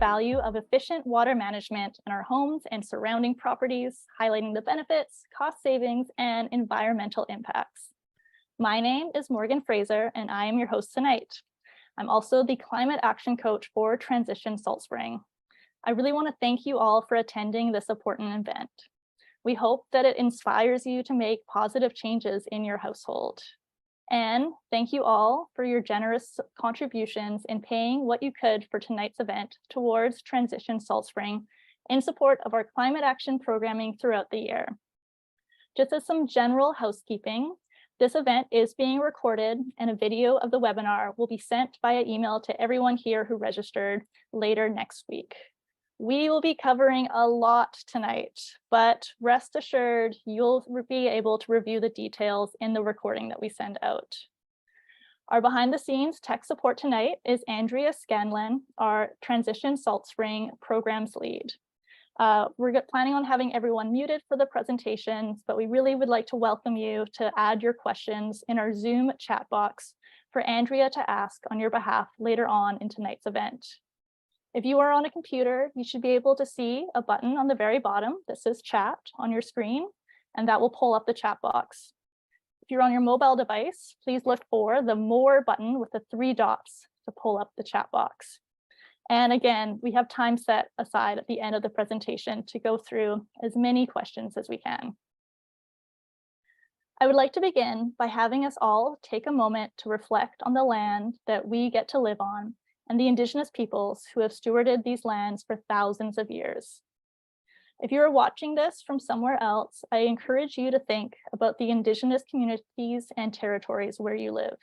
value of efficient water management in our homes and surrounding properties, highlighting the benefits, cost savings, and environmental impacts. My name is Morgan Fraser, and I am your host tonight. I'm also the climate action coach for Transition Salt Spring. I really want to thank you all for attending this important event. We hope that it inspires you to make positive changes in your household. And thank you all for your generous contributions in paying what you could for tonight's event towards Transition Salt Spring in support of our climate action programming throughout the year. Just as some general housekeeping, this event is being recorded and a video of the webinar will be sent via email to everyone here who registered later next week. We will be covering a lot tonight, but rest assured you'll be able to review the details in the recording that we send out. Our behind the scenes tech support tonight is Andrea Scanlon, our Transition Salt Spring programs lead. We're planning on having everyone muted for the presentations, but we really would like to welcome you to add your questions in our Zoom chat box for Andrea to ask on your behalf later on in tonight's event. If you are on a computer, you should be able to see a button on the very bottom that says chat on your screen, and that will pull up the chat box. If you're on your mobile device, please look for the more button with the 3 dots to pull up the chat box. And again, we have time set aside at the end of the presentation to go through as many questions as we can. I would like to begin by having us all take a moment to reflect on the land that we get to live on and the Indigenous peoples who have stewarded these lands for thousands of years. If you are watching this from somewhere else, I encourage you to think about the Indigenous communities and territories where you live.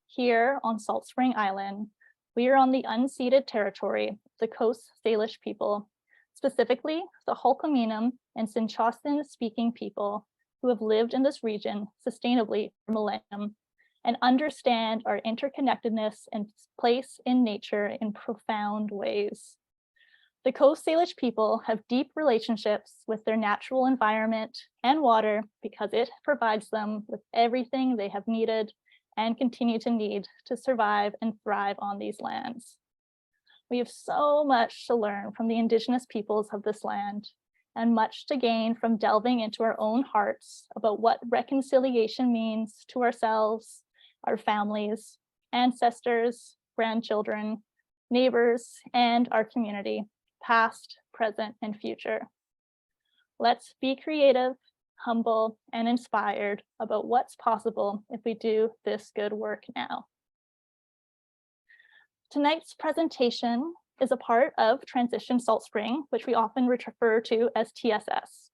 Here on Salt Spring Island, we are on the unceded territory of the Coast Salish people, specifically the Hulkaminam and Sinchawsin-speaking people who have lived in this region sustainably for millennia and understand our interconnectedness and place in nature in profound ways. The Coast Salish people have deep relationships with their natural environment and water because it provides them with everything they have needed and continue to need to survive and thrive on these lands. We have so much to learn from the Indigenous peoples of this land and much to gain from delving into our own hearts about what reconciliation means to ourselves, our families, ancestors, grandchildren, neighbors, and our community, past, present, and future. Let's be creative, humble, and inspired about what's possible if we do this good work now. Tonight's presentation is a part of Transition Salt Spring, which we often refer to as TSS.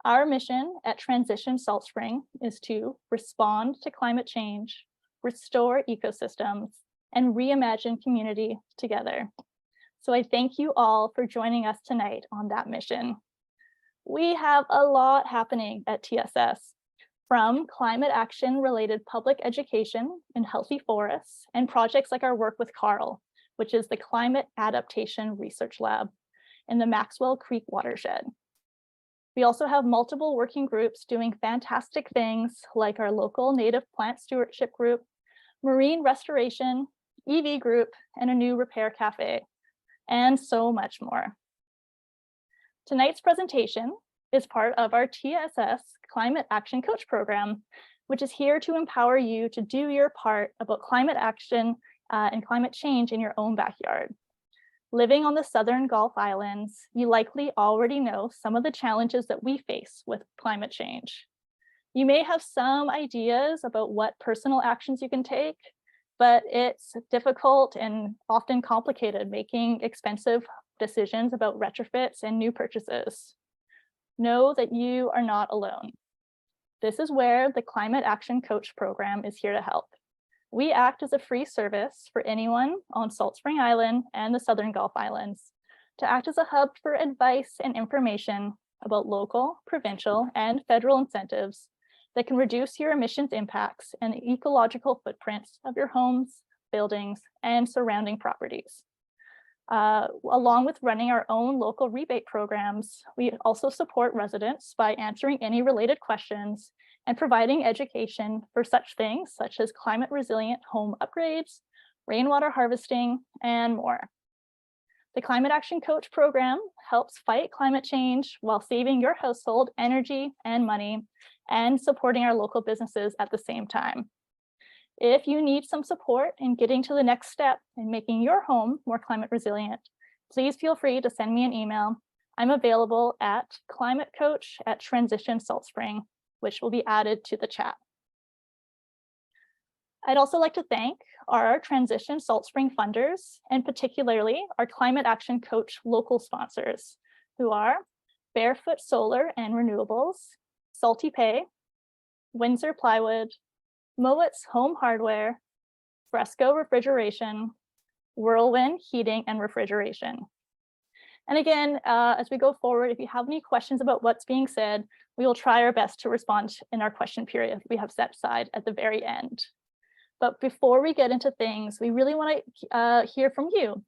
Our mission at Transition Salt Spring is to respond to climate change, restore ecosystems, and reimagine community together. So I thank you all for joining us tonight on that mission. We have a lot happening at TSS, from climate action related public education in healthy forests and projects like our work with CARL, which is the Climate Adaptation Research Lab in the Maxwell Creek watershed. We also have multiple working groups doing fantastic things like our local native plant stewardship group, marine restoration, EV group, and a new repair cafe, and so much more. Tonight's presentation is part of our TSS Climate Action Coach Program, which is here to empower you to do your part about climate action and climate change in your own backyard. Living on the Southern Gulf Islands, you likely already know some of the challenges that we face with climate change. You may have some ideas about what personal actions you can take, but it's difficult and often complicated making expensive decisions about retrofits and new purchases. Know that you are not alone. This is where the Climate Action Coach Program is here to help. We act as a free service for anyone on Salt Spring Island and the Southern Gulf Islands to act as a hub for advice and information about local, provincial, and federal incentives that can reduce your emissions impacts and the ecological footprints of your homes, buildings, and surrounding properties. Along with running our own local rebate programs, we also support residents by answering any related questions and providing education for such things such as climate resilient home upgrades, rainwater harvesting, and more. The Climate Action Coach program helps fight climate change while saving your household energy and money and supporting our local businesses at the same time. If you need some support in getting to the next step in making your home more climate resilient, please feel free to send me an email. I'm available at climatecoach@Transition Salt Spring, which will be added to the chat. I'd also like to thank our Transition Salt Spring funders, and particularly our Climate Action Coach local sponsors, who are Barefoot Solar and Renewables, Salty Pay, Windsor Plywood, Mowat's Home Hardware, Fresco Refrigeration, Whirlwind Heating and Refrigeration. And again, as we go forward, if you have any questions about what's being said, we will try our best to respond in our question period we have set aside at the very end. But before we get into things, we really want to hear from you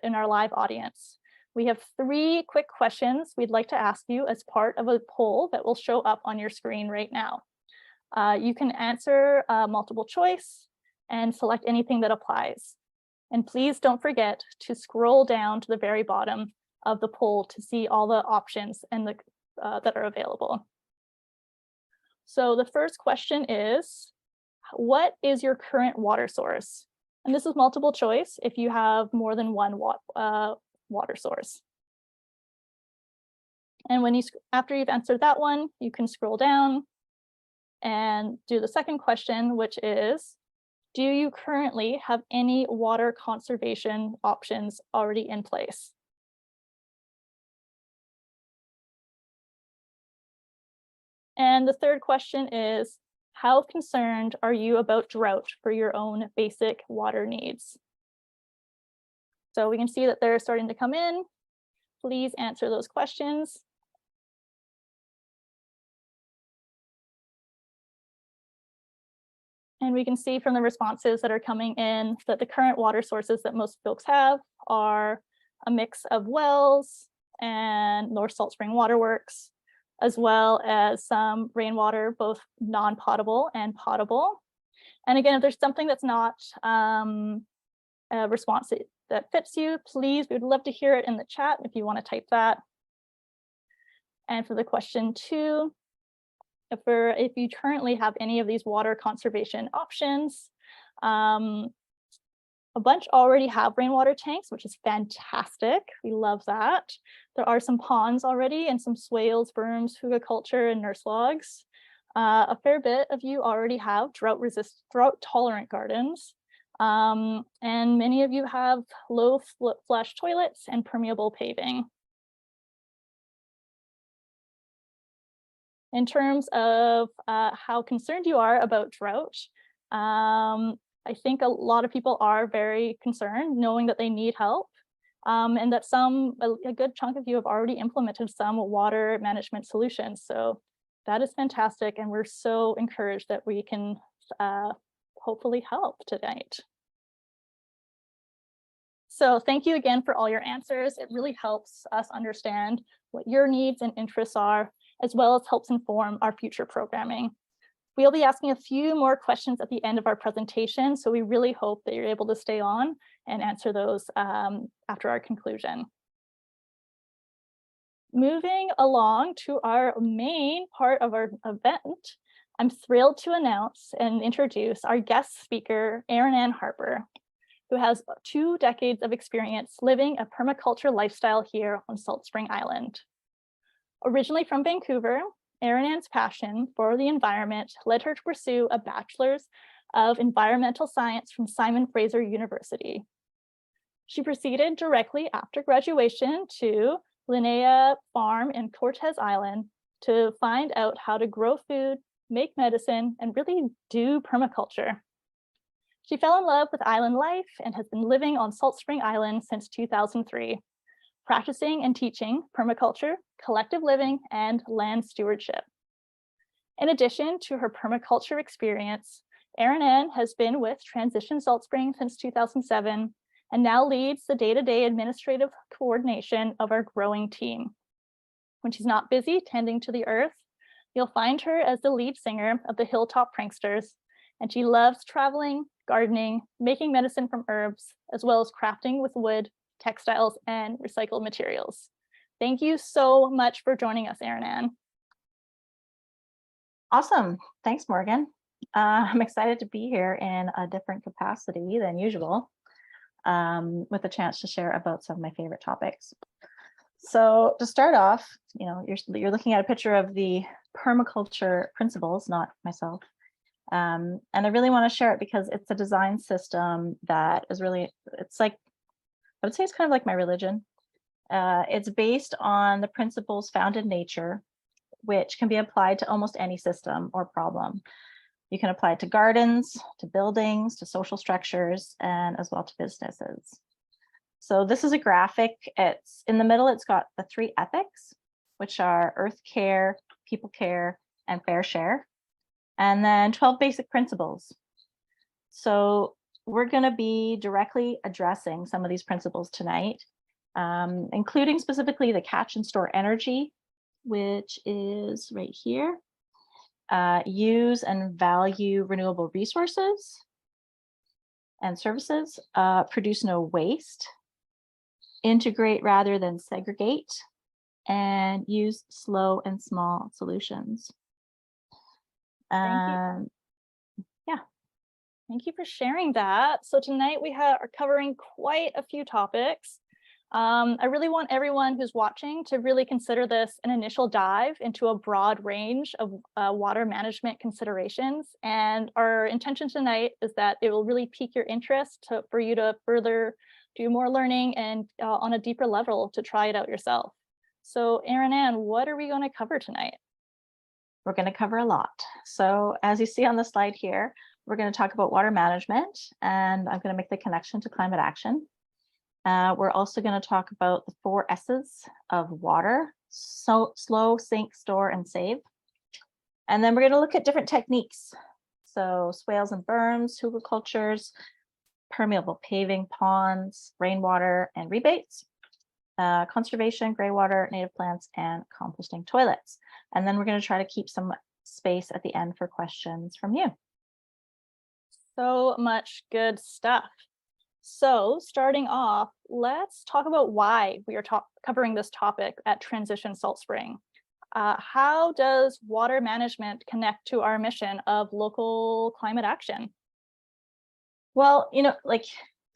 in our live audience. We have 3 quick questions we'd like to ask you as part of a poll that will show up on your screen right now. You can answer multiple choice and select anything that applies. And please don't forget to scroll down to the very bottom of the poll to see all the options and that are available. So the first question is, what is your current water source? And this is multiple choice if you have more than one water source. And when after you've answered that one, you can scroll down and do the second question, which is, do you currently have any water conservation options already in place? And the third question is, how concerned are you about drought for your own basic water needs? So we can see that they're starting to come in. Please answer those questions. And we can see from the responses that are coming in that the current water sources that most folks have are a mix of wells and North Salt Spring Waterworks, as well as some rainwater, both non-potable and potable. And again, if there's something that's not a response that fits you, please, we would love to hear it in the chat if you want to type that. And for the question 2, if you currently have any of these water conservation options, a bunch already have rainwater tanks, which is fantastic. We love that. There are some ponds already and some swales, berms, hubaculture, and nurse logs. A fair bit of you already have drought tolerant gardens. And many of you have low flush toilets and permeable paving. In terms of how concerned you are about drought, I think a lot of people are very concerned, knowing that they need help, and that a good chunk of you have already implemented some water management solutions. So that is fantastic, and we're so encouraged that we can hopefully help tonight. So thank you again for all your answers. It really helps us understand what your needs and interests are, as well as helps inform our future programming. We'll be asking a few more questions at the end of our presentation, so we really hope that you're able to stay on and answer those after our conclusion. Moving along to our main part of our event, I'm thrilled to announce and introduce our guest speaker, Erin Ann Harper, who has 2 decades of experience living a permaculture lifestyle here on Salt Spring Island. Originally from Vancouver, Erin Ann's passion for the environment led her to pursue a Bachelor's of Environmental Science from Simon Fraser University. She proceeded directly after graduation to Linnea Farm in Cortez Island to find out how to grow food, make medicine, and really do permaculture. She fell in love with island life and has been living on Salt Spring Island since 2003. Practicing and teaching permaculture, collective living, and land stewardship. In addition to her permaculture experience, Erin Ann has been with Transition Salt Spring since 2007 and now leads the day-to-day administrative coordination of our growing team. When she's not busy tending to the earth, you'll find her as the lead singer of the Hilltop Pranksters, and she loves traveling, gardening, making medicine from herbs, as well as crafting with wood, textiles, and recycled materials. Thank you so much for joining us, Erin Ann. Awesome. Thanks, Morgan. I'm excited to be here in a different capacity than usual, with a chance to share about some of my favorite topics. So to start off, you're looking at a picture of the permaculture principles, not myself. And I really want to share it because it's a design system that is really, it's like, I would say it's kind of like my religion. It's based on the principles found in nature, which can be applied to almost any system or problem. You can apply it to gardens, to buildings, to social structures, and as well to businesses. So this is a graphic. It's in the middle, it's got the 3 ethics, which are earth care, people care, and fair share. And then 12 basic principles. So we're going to be directly addressing some of these principles tonight, including specifically the catch and store energy, which is right here. Use and value renewable resources and services, produce no waste, integrate rather than segregate, and use slow and small solutions. Thank you. Yeah, thank you for sharing that. So tonight we are covering quite a few topics. I really want everyone who's watching to really consider this an initial dive into a broad range of water management considerations. And our intention tonight is that it will really pique your interest for you to further do more learning and on a deeper level to try it out yourself. So Erin Ann, what are we going to cover tonight? We're going to cover a lot. So as you see on the slide here, we're going to talk about water management, and I'm going to make the connection to climate action. We're also going to talk about the 4 S's of water: so slow, sink, store, and save. And then we're going to look at different techniques. So swales and berms, hubacultures, permeable paving, ponds, rainwater, and rebates, conservation, greywater, native plants, and composting toilets. And then we're going to try to keep some space at the end for questions from you. So much good stuff. So starting off, let's talk about why we are covering this topic at Transition Salt Spring. How does water management connect to our mission of local climate action? Well,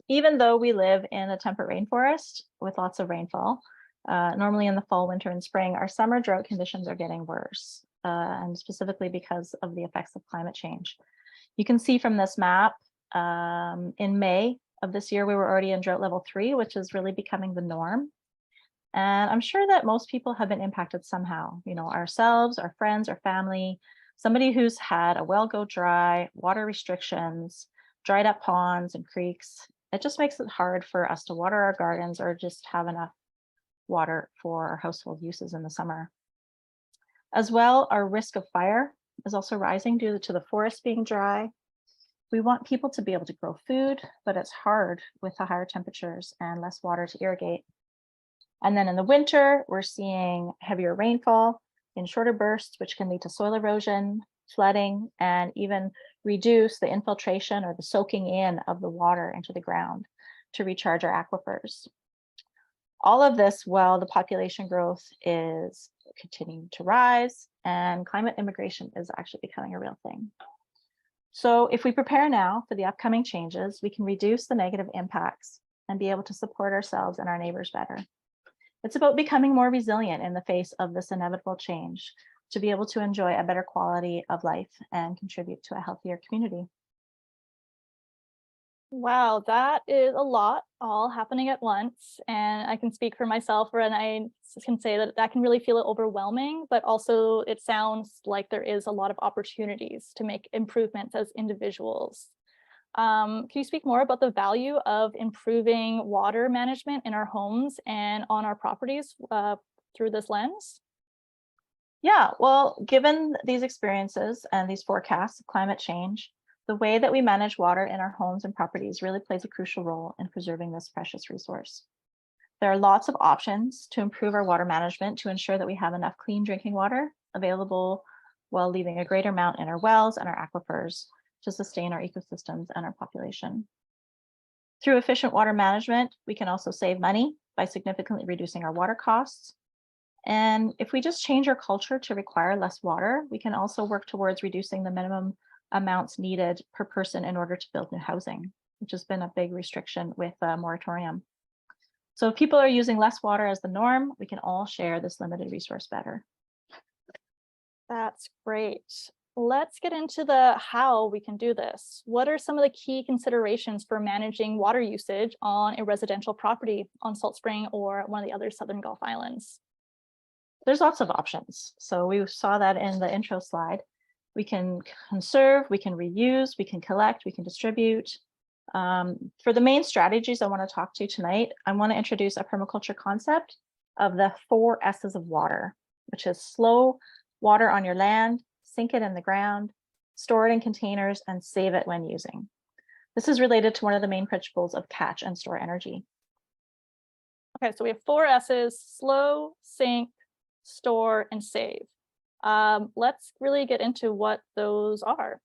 even though we live in a temperate rainforest with lots of rainfall, normally in the fall, winter, and spring, our summer drought conditions are getting worse, and specifically because of the effects of climate change. You can see from this map, in May of this year, we were already in drought level 3, which is really becoming the norm. And I'm sure that most people have been impacted somehow, ourselves, our friends, our family, somebody who's had a well go dry, water restrictions, dried up ponds and creeks. It just makes it hard for us to water our gardens or just have enough water for our household uses in the summer. As well, our risk of fire is also rising due to the forest being dry. We want people to be able to grow food, but it's hard with the higher temperatures and less water to irrigate. And then in the winter, we're seeing heavier rainfall in shorter bursts, which can lead to soil erosion, flooding, and even reduce the infiltration or the soaking in of the water into the ground to recharge our aquifers. All of this while the population growth is continuing to rise and climate immigration is actually becoming a real thing. So if we prepare now for the upcoming changes, we can reduce the negative impacts and be able to support ourselves and our neighbors better. It's about becoming more resilient in the face of this inevitable change to be able to enjoy a better quality of life and contribute to a healthier community. Wow, that is a lot all happening at once. And I can speak for myself, and I can say that can really feel overwhelming, but also it sounds like there is a lot of opportunities to make improvements as individuals. Can you speak more about the value of improving water management in our homes and on our properties through this lens? Yeah, well, given these experiences and these forecasts of climate change, the way that we manage water in our homes and properties really plays a crucial role in preserving this precious resource. There are lots of options to improve our water management to ensure that we have enough clean drinking water available while leaving a greater amount in our wells and our aquifers to sustain our ecosystems and our population. Through efficient water management, we can also save money by significantly reducing our water costs. And if we just change our culture to require less water, we can also work towards reducing the minimum amounts needed per person in order to build new housing, which has been a big restriction with a moratorium. So if people are using less water as the norm, we can all share this limited resource better. That's great. Let's get into the how we can do this. What are some of the key considerations for managing water usage on a residential property on Salt Spring or one of the other Southern Gulf Islands? There's lots of options. So we saw that in the intro slide. We can conserve, we can reuse, we can collect, we can distribute. For the main strategies I want to talk to tonight, I want to introduce a permaculture concept of the 4 S's of water, which is slow water on your land, sink it in the ground, store it in containers, and save it when using. This is related to one of the main principles of catch and store energy. Okay, so we have 4 S's: slow, sink, store, and save. Let's really get into what those are.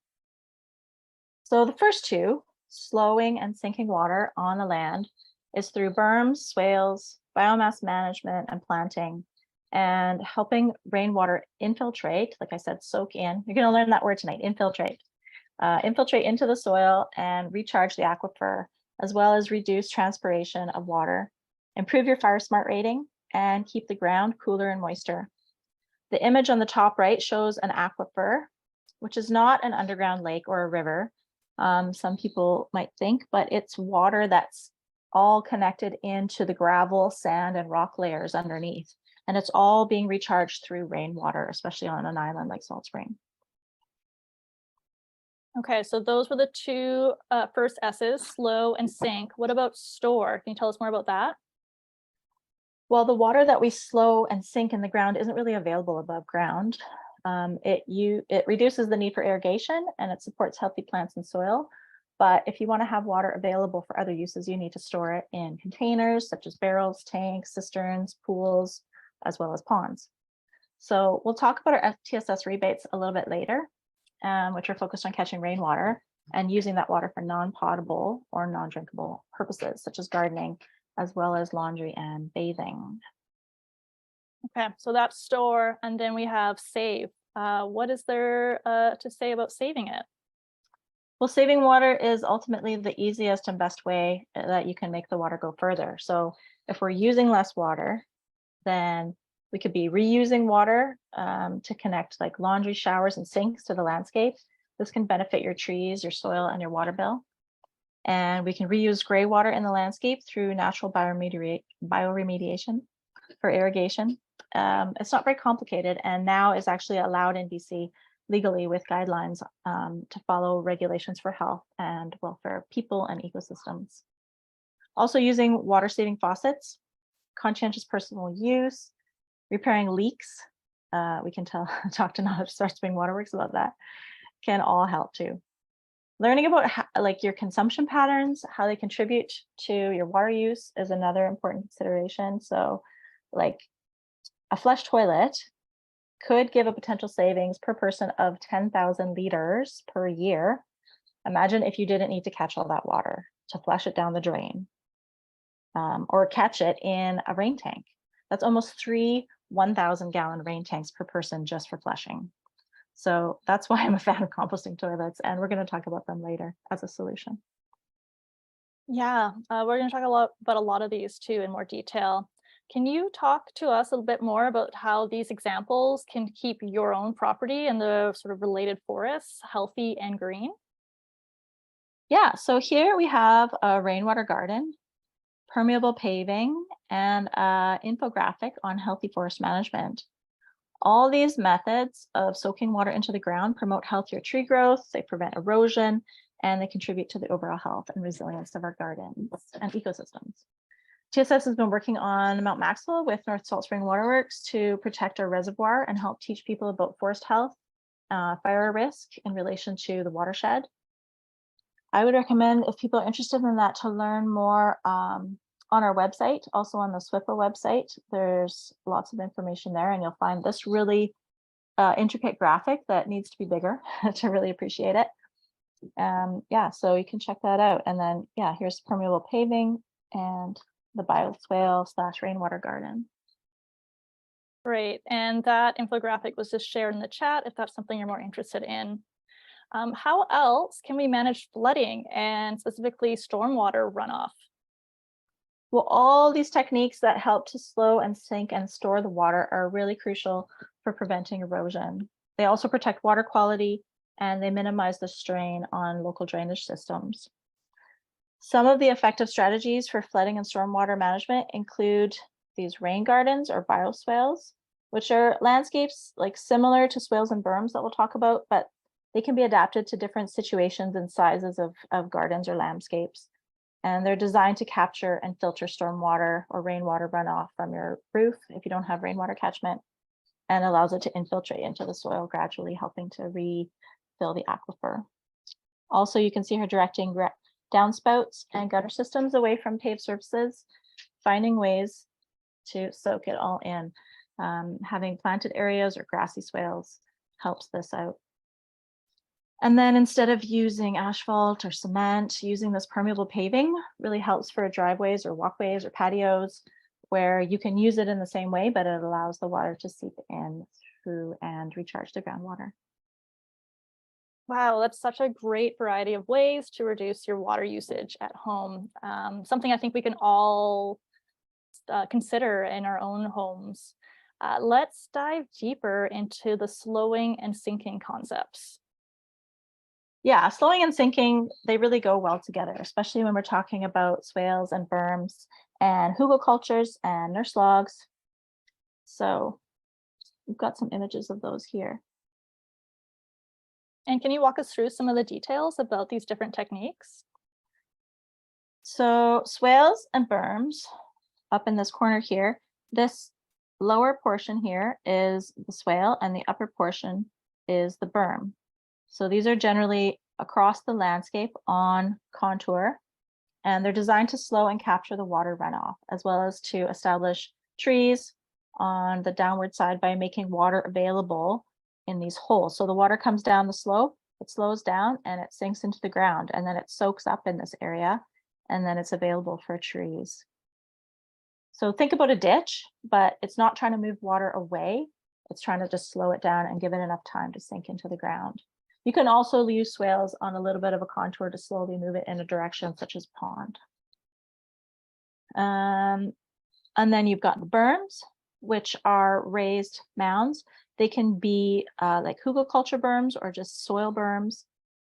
So the first 2, slowing and sinking water on the land, is through berms, swales, biomass management, and planting, and helping rainwater infiltrate, like I said, soak in. You're going to learn that word tonight, infiltrate. Infiltrate into the soil and recharge the aquifer, as well as reduce transpiration of water, improve your fire smart rating, and keep the ground cooler and moister. The image on the top right shows an aquifer, which is not an underground lake or a river. Some people might think, but it's water that's all connected into the gravel, sand, and rock layers underneath. And it's all being recharged through rainwater, especially on an island like Salt Spring. Okay, so those were the 2 first S's, slow and sink. What about store? Can you tell us more about that? Well, the water that we slow and sink in the ground isn't really available above ground. It reduces the need for irrigation and it supports healthy plants and soil. But if you want to have water available for other uses, you need to store it in containers such as barrels, tanks, cisterns, pools, as well as ponds. So we'll talk about our TSS rebates a little bit later, which are focused on catching rainwater and using that water for non-potable or non-drinkable purposes, such as gardening, as well as laundry and bathing. Okay, so that's store, and then we have save. What is there to say about saving it? Well, saving water is ultimately the easiest and best way that you can make the water go further. So if we're using less water, then we could be reusing water to connect like laundry, showers, and sinks to the landscape. This can benefit your trees, your soil, and your water bill. And we can reuse gray water in the landscape through natural bioremediation for irrigation. It's not very complicated, and now is actually allowed in BC legally with guidelines to follow regulations for health and welfare of people and ecosystems. Also using water-saving faucets, conscientious personal use, repairing leaks. We can talk to Knowledge Salt Spring Waterworks about that. Can all help too. Learning about like your consumption patterns, how they contribute to your water use is another important consideration. So like a flush toilet could give a potential savings per person of 10,000 liters per year. Imagine if you didn't need to catch all that water to flush it down the drain or catch it in a rain tank. That's almost 3 1,000-gallon rain tanks per person just for flushing. So that's why I'm a fan of composting toilets, and we're going to talk about them later as a solution. Yeah, we're going to talk about a lot of these too in more detail. Can you talk to us a little bit more about how these examples can keep your own property and the sort of related forests healthy and green? Yeah, so here we have a rainwater garden, permeable paving, and an infographic on healthy forest management. All these methods of soaking water into the ground promote healthier tree growth, they prevent erosion, and they contribute to the overall health and resilience of our gardens and ecosystems. TSS has been working on Mount Maxwell with North Salt Spring Waterworks to protect our reservoir and help teach people about forest health, fire risk in relation to the watershed. I would recommend, if people are interested in that, to learn more on our website, also on the SWIPA website. There's lots of information there, and you'll find this really intricate graphic that needs to be bigger to really appreciate it. Yeah, so you can check that out. And then, yeah, here's permeable paving and the bioswale / rainwater garden. Great. And that infographic was just shared in the chat if that's something you're more interested in. How else can we manage flooding and specifically stormwater runoff? Well, all these techniques that help to slow and sink and store the water are really crucial for preventing erosion. They also protect water quality and they minimize the strain on local drainage systems. Some of the effective strategies for flooding and stormwater management include these rain gardens or bioswales, which are landscapes like similar to swales and berms that we'll talk about, but they can be adapted to different situations and sizes of gardens or landscapes. And they're designed to capture and filter stormwater or rainwater runoff from your roof if you don't have rainwater catchment, and allows it to infiltrate into the soil, gradually helping to refill the aquifer. Also, you can see her directing downspouts and gutter systems away from paved surfaces, finding ways to soak it all in. Having planted areas or grassy swales helps this out. And then instead of using asphalt or cement, using this permeable paving really helps for driveways or walkways or patios, where you can use it in the same way, but it allows the water to seep in through and recharge the groundwater. Wow, that's such a great variety of ways to reduce your water usage at home. Something I think we can all consider in our own homes. Let's dive deeper into the slowing and sinking concepts. Yeah, slowing and sinking, they really go well together, especially when we're talking about swales and berms and hubacultures and nurse logs. So we've got some images of those here. And can you walk us through some of the details about these different techniques? So swales and berms up in this corner here, this lower portion here is the swale and the upper portion is the berm. So these are generally across the landscape on contour, and they're designed to slow and capture the water runoff, as well as to establish trees on the downward side by making water available in these holes. So the water comes down the slope, it slows down and it sinks into the ground, and then it soaks up in this area, and then it's available for trees. So think about a ditch, but it's not trying to move water away. It's trying to just slow it down and give it enough time to sink into the ground. You can also use swales on a little bit of a contour to slowly move it in a direction such as pond. And then you've got the berms, which are raised mounds. They can be like hubaculture berms or just soil berms,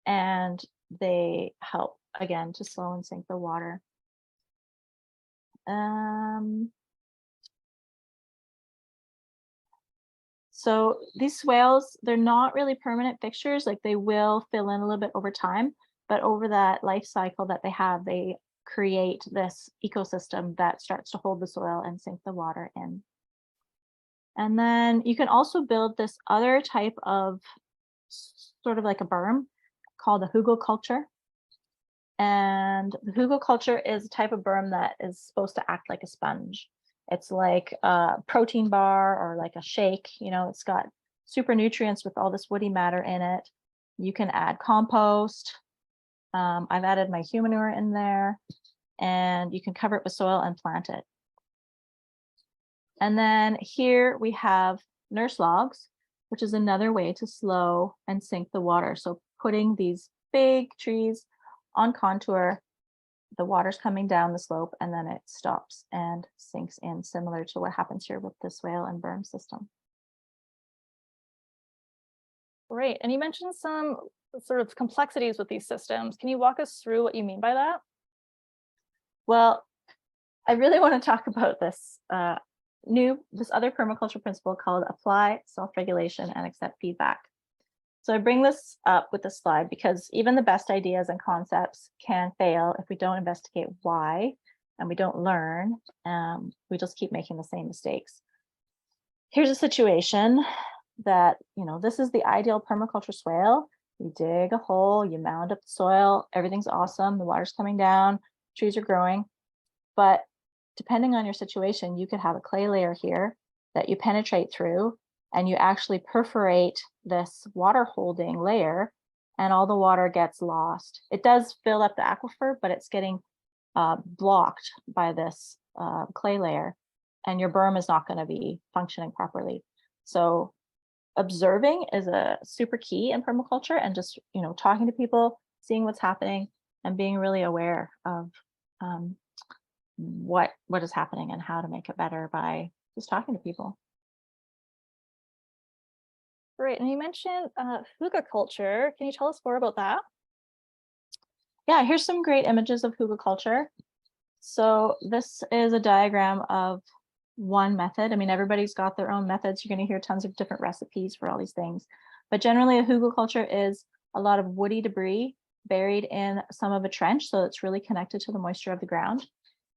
and they help again to slow and sink the water. So these swales, they're not really permanent fixtures, like they will fill in a little bit over time, but over that life cycle that they have, they create this ecosystem that starts to hold the soil and sink the water in. And then you can also build this other type of sort of like a berm called a hubaculture. And the hubaculture is a type of berm that is supposed to act like a sponge. It's like a protein bar or like a shake, you know, it's got super nutrients with all this woody matter in it. You can add compost. I've added my humanure in there, and you can cover it with soil and plant it. And then here we have nurse logs, which is another way to slow and sink the water. So putting these big trees on contour, the water's coming down the slope and then it stops and sinks in, similar to what happens here with the swale and berm system. Great. And you mentioned some sort of complexities with these systems. Can you walk us through what you mean by that? Well, I really want to talk about this this other permaculture principle called apply, self-regulation, and accept feedback. So I bring this up with this slide because even the best ideas and concepts can fail if we don't investigate why and we don't learn. We just keep making the same mistakes. Here's a situation that, you know, this is the ideal permaculture swale. You dig a hole, you mound up the soil, everything's awesome, the water's coming down, trees are growing. But depending on your situation, you could have a clay layer here that you penetrate through, and you actually perforate this water holding layer, and all the water gets lost. It does fill up the aquifer, but it's getting blocked by this clay layer, and your berm is not going to be functioning properly. So observing is a super key in permaculture, and just, you know, talking to people, seeing what's happening, and being really aware of what is happening and how to make it better by just talking to people. Great. And you mentioned Hubaculture. Can you tell us more about that? Yeah, here's some great images of Hubaculture. So this is a diagram of one method. I mean, everybody's got their own methods. You're going to hear tons of different recipes for all these things. But generally, a Hubaculture is a lot of woody debris buried in some of a trench, so it's really connected to the moisture of the ground.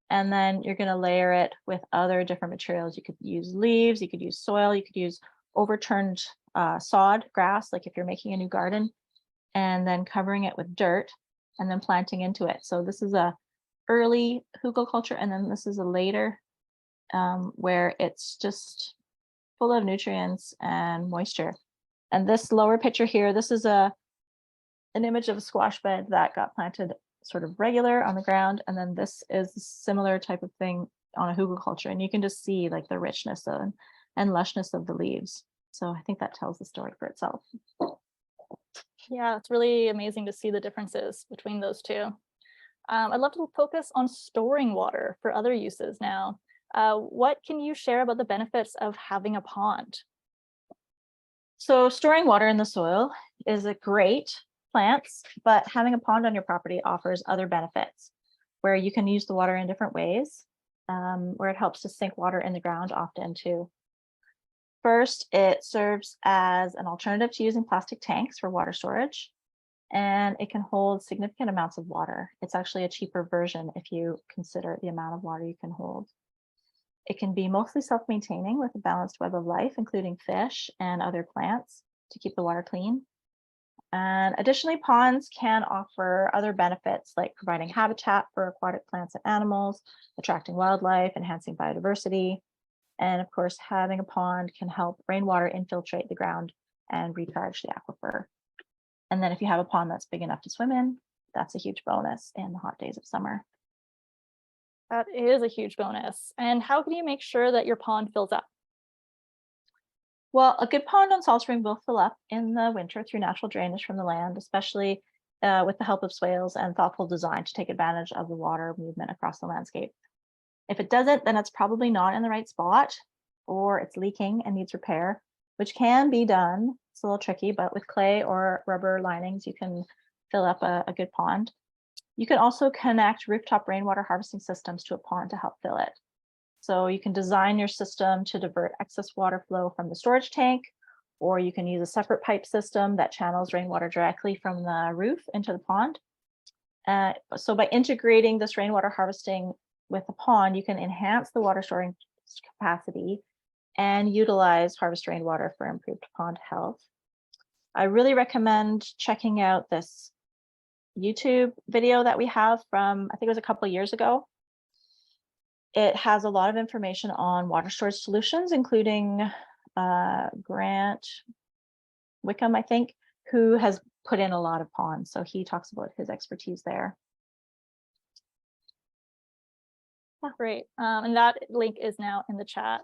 And then you're going to layer it with other different materials. You could use leaves, you could use soil, you could use overturned sod, grass, like if you're making a new garden, and then covering it with dirt and then planting into it. So this is a early Hubaculture, and then this is a later where it's just full of nutrients and moisture. And this lower picture here, this is an image of a squash bed that got planted sort of regular on the ground, and then this is a similar type of thing on a Hubaculture, and you can just see like the richness and lushness of the leaves. So I think that tells the story for itself. Yeah, it's really amazing to see the differences between those two. I'd love to focus on storing water for other uses now. What can you share about the benefits of having a pond? So storing water in the soil is a great plants, but having a pond on your property offers other benefits where you can use the water in different ways, where it helps to sink water in the ground often too. First, it serves as an alternative to using plastic tanks for water storage, and it can hold significant amounts of water. It's actually a cheaper version if you consider the amount of water you can hold. It can be mostly self-maintaining with a balanced web of life, including fish and other plants to keep the water clean. And additionally, ponds can offer other benefits like providing habitat for aquatic plants and animals, attracting wildlife, enhancing biodiversity. And of course, having a pond can help rainwater infiltrate the ground and recharge the aquifer. And then if you have a pond that's big enough to swim in, that's a huge bonus in the hot days of summer. That is a huge bonus. And how can you make sure that your pond fills up? Well, a good pond on salt spring will fill up in the winter through natural drainage from the land, especially with the help of swales and thoughtful design to take advantage of the water movement across the landscape. If it doesn't, then it's probably not in the right spot, or it's leaking and needs repair, which can be done. It's a little tricky, but with clay or rubber linings, you can fill up a good pond. You can also connect rooftop rainwater harvesting systems to a pond to help fill it. So you can design your system to divert excess water flow from the storage tank, or you can use a separate pipe system that channels rainwater directly from the roof into the pond. So by integrating this rainwater harvesting with the pond, you can enhance the water storing capacity and utilize harvest rainwater for improved pond health. I really recommend checking out this YouTube video that we have from, I think it was a couple of years ago. It has a lot of information on water storage solutions, including Grant Wickham, I think, who has put in a lot of ponds. So he talks about his expertise there. Great. And that link is now in the chat.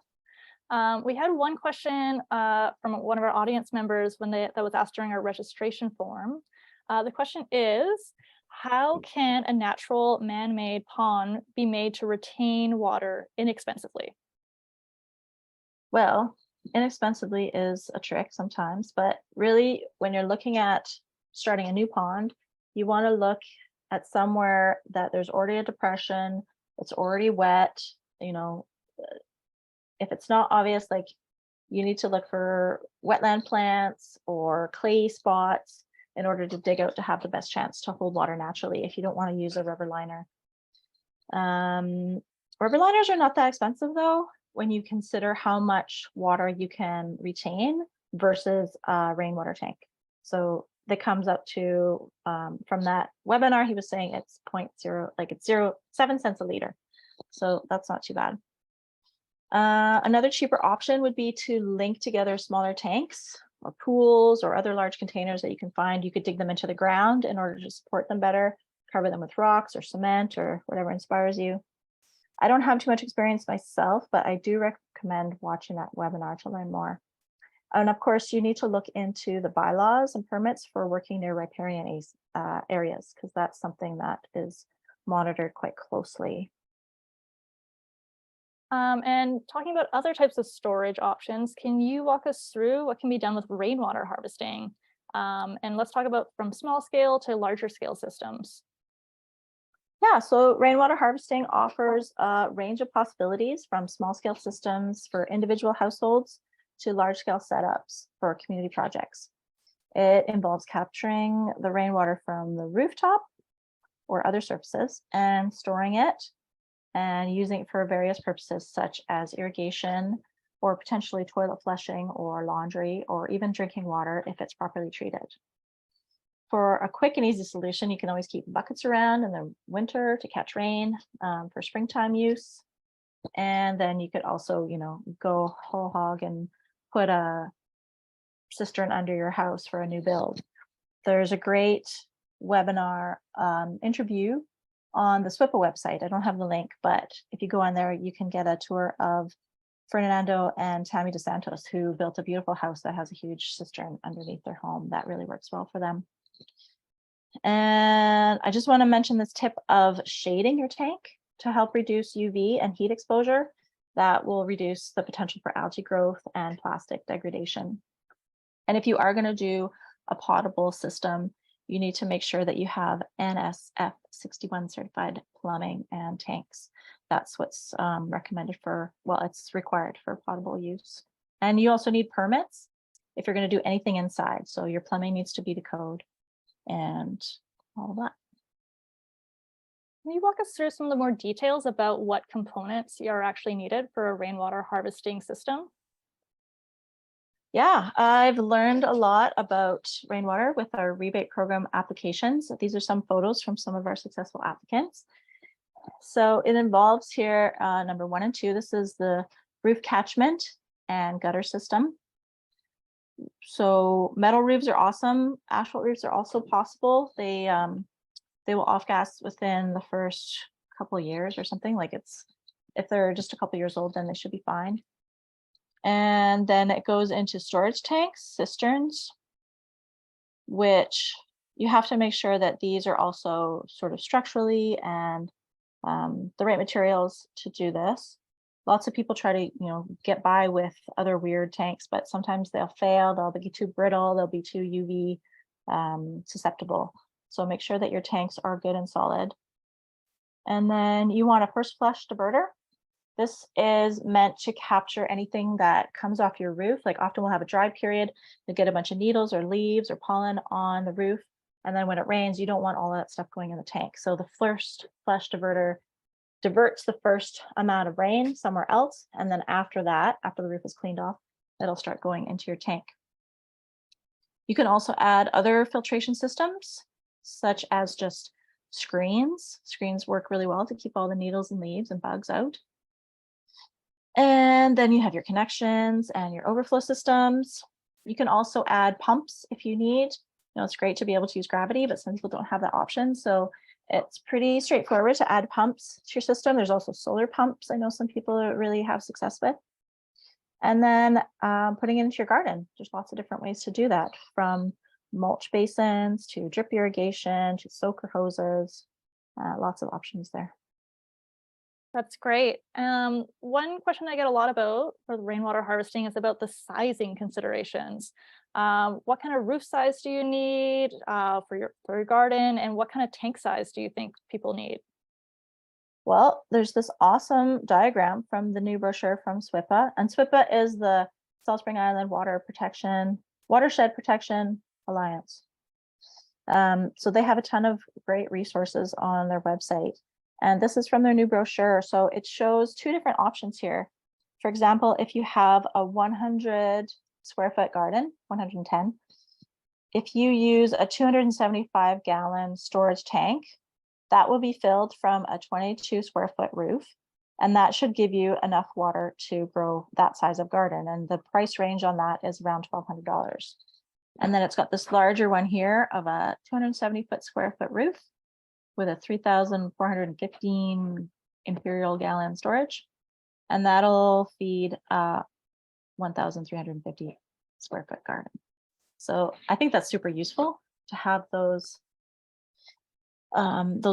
We had one question from one of our audience members that was asked during our registration form. The question is, how can a natural man-made pond be made to retain water inexpensively? Well, inexpensively is a trick sometimes, but really when you're looking at starting a new pond, you want to look at somewhere that there's already a depression, it's already wet. You know, if it's not obvious, like you need to look for wetland plants or clay spots in order to dig out to have the best chance to hold water naturally if you don't want to use a rubber liner. Rubber liners are not that expensive though, when you consider how much water you can retain versus a rainwater tank. So that comes up to, from that webinar, he was saying it's 0.0, like it's 0.7 cents a liter. So that's not too bad. Another cheaper option would be to link together smaller tanks or pools or other large containers that you can find. You could dig them into the ground in order to support them better, cover them with rocks or cement or whatever inspires you. I don't have too much experience myself, but I do recommend watching that webinar to learn more. And of course, you need to look into the bylaws and permits for working near riparian areas, because that's something that is monitored quite closely. And talking about other types of storage options, can you walk us through what can be done with rainwater harvesting? And let's talk about from small scale to larger scale systems. Yeah, so rainwater harvesting offers a range of possibilities from small scale systems for individual households to large scale setups for community projects. It involves capturing the rainwater from the rooftop or other surfaces and storing it and using it for various purposes such as irrigation or potentially toilet flushing or laundry or even drinking water if it's properly treated. For a quick and easy solution, you can always keep buckets around in the winter to catch rain for springtime use. And then you could also, go whole hog and put a cistern under your house for a new build. There's a great webinar interview on the SWIPA website. I don't have the link, but if you go on there, you can get a tour of Fernando and Tammy DeSantos, who built a beautiful house that has a huge cistern underneath their home. That really works well for them. And I just want to mention this tip of shading your tank to help reduce UV and heat exposure. That will reduce the potential for algae growth and plastic degradation. And if you are going to do a potable system, you need to make sure that you have NSF 61 certified plumbing and tanks. That's what's recommended for, well, it's required for potable use. And you also need permits if you're going to do anything inside. So your plumbing needs to be to code and all of that. Can you walk us through some of the more details about what components are actually needed for a rainwater harvesting system? Yeah, I've learned a lot about rainwater with our rebate program applications. These are some photos from some of our successful applicants. So it involves here number 1 and 2. This is the roof catchment and gutter system. So metal roofs are awesome. Asphalt roofs are also possible. They will off gas within the first couple of years or something. Like if they're just a couple years old, then they should be fine. And then it goes into storage tanks, cisterns, which you have to make sure that these are also sort of structurally and the right materials to do this. Lots of people try to, get by with other weird tanks, but sometimes they'll fail. They'll be too brittle. They'll be too UV susceptible. So make sure that your tanks are good and solid. And then you want a first flush diverter. This is meant to capture anything that comes off your roof. Like often we'll have a dry period, you get a bunch of needles or leaves or pollen on the roof. And then when it rains, you don't want all that stuff going in the tank. So the first flush diverter diverts the first amount of rain somewhere else. And then after that, after the roof is cleaned off, it'll start going into your tank. You can also add other filtration systems, such as just screens. Screens work really well to keep all the needles and leaves and bugs out. And then you have your connections and your overflow systems. You can also add pumps if you need. It's great to be able to use gravity, but some people don't have that option. So it's pretty straightforward to add pumps to your system. There's also solar pumps. I know some people really have success with. And then putting it into your garden. There's lots of different ways to do that, from mulch basins to drip irrigation to soaker hoses. Lots of options there. That's great. One question I get a lot about for the rainwater harvesting is about the sizing considerations. What kind of roof size do you need for your garden, and what kind of tank size do you think people need? Well, there's this awesome diagram from the new brochure from SWIPA, and SWIPA is the Salt Spring Island Watershed Protection Alliance. So they have a ton of great resources on their website. And this is from their new brochure. So it shows 2 different options here. For example, if you have a 100 square foot garden, 110, if you use a 275 gallon storage tank, that will be filled from a 22 square foot roof. And that should give you enough water to grow that size of garden. And the price range on that is around $1,200. And then it's got this larger one here of a 270 square foot roof with a 3,415 imperial gallon storage. And that'll feed 1,350 square foot garden. So I think that's super useful to have those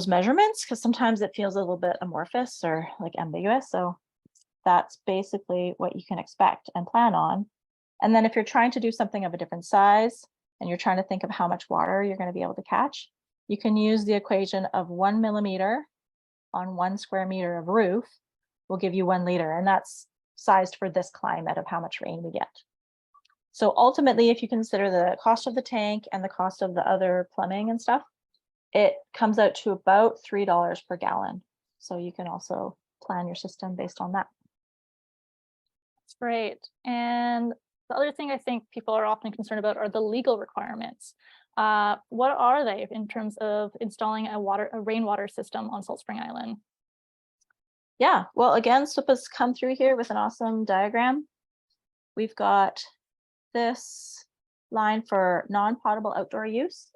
measurements, because sometimes it feels a little bit amorphous or like ambiguous. So that's basically what you can expect and plan on. And then if you're trying to do something of a different size and you're trying to think of how much water you're going to be able to catch, you can use the equation of 1 millimeter on 1 square meter of roof will give you 1 liter. And that's sized for this climate of how much rain we get. So ultimately, if you consider the cost of the tank and the cost of the other plumbing and stuff, it comes out to about $3 per gallon. So you can also plan your system based on that. That's great. And the other thing I think people are often concerned about are the legal requirements. What are they in terms of installing a rainwater system on Salt Spring Island? Yeah, well, again, SWPA's come through here with an awesome diagram. We've got this line for non-potable outdoor use.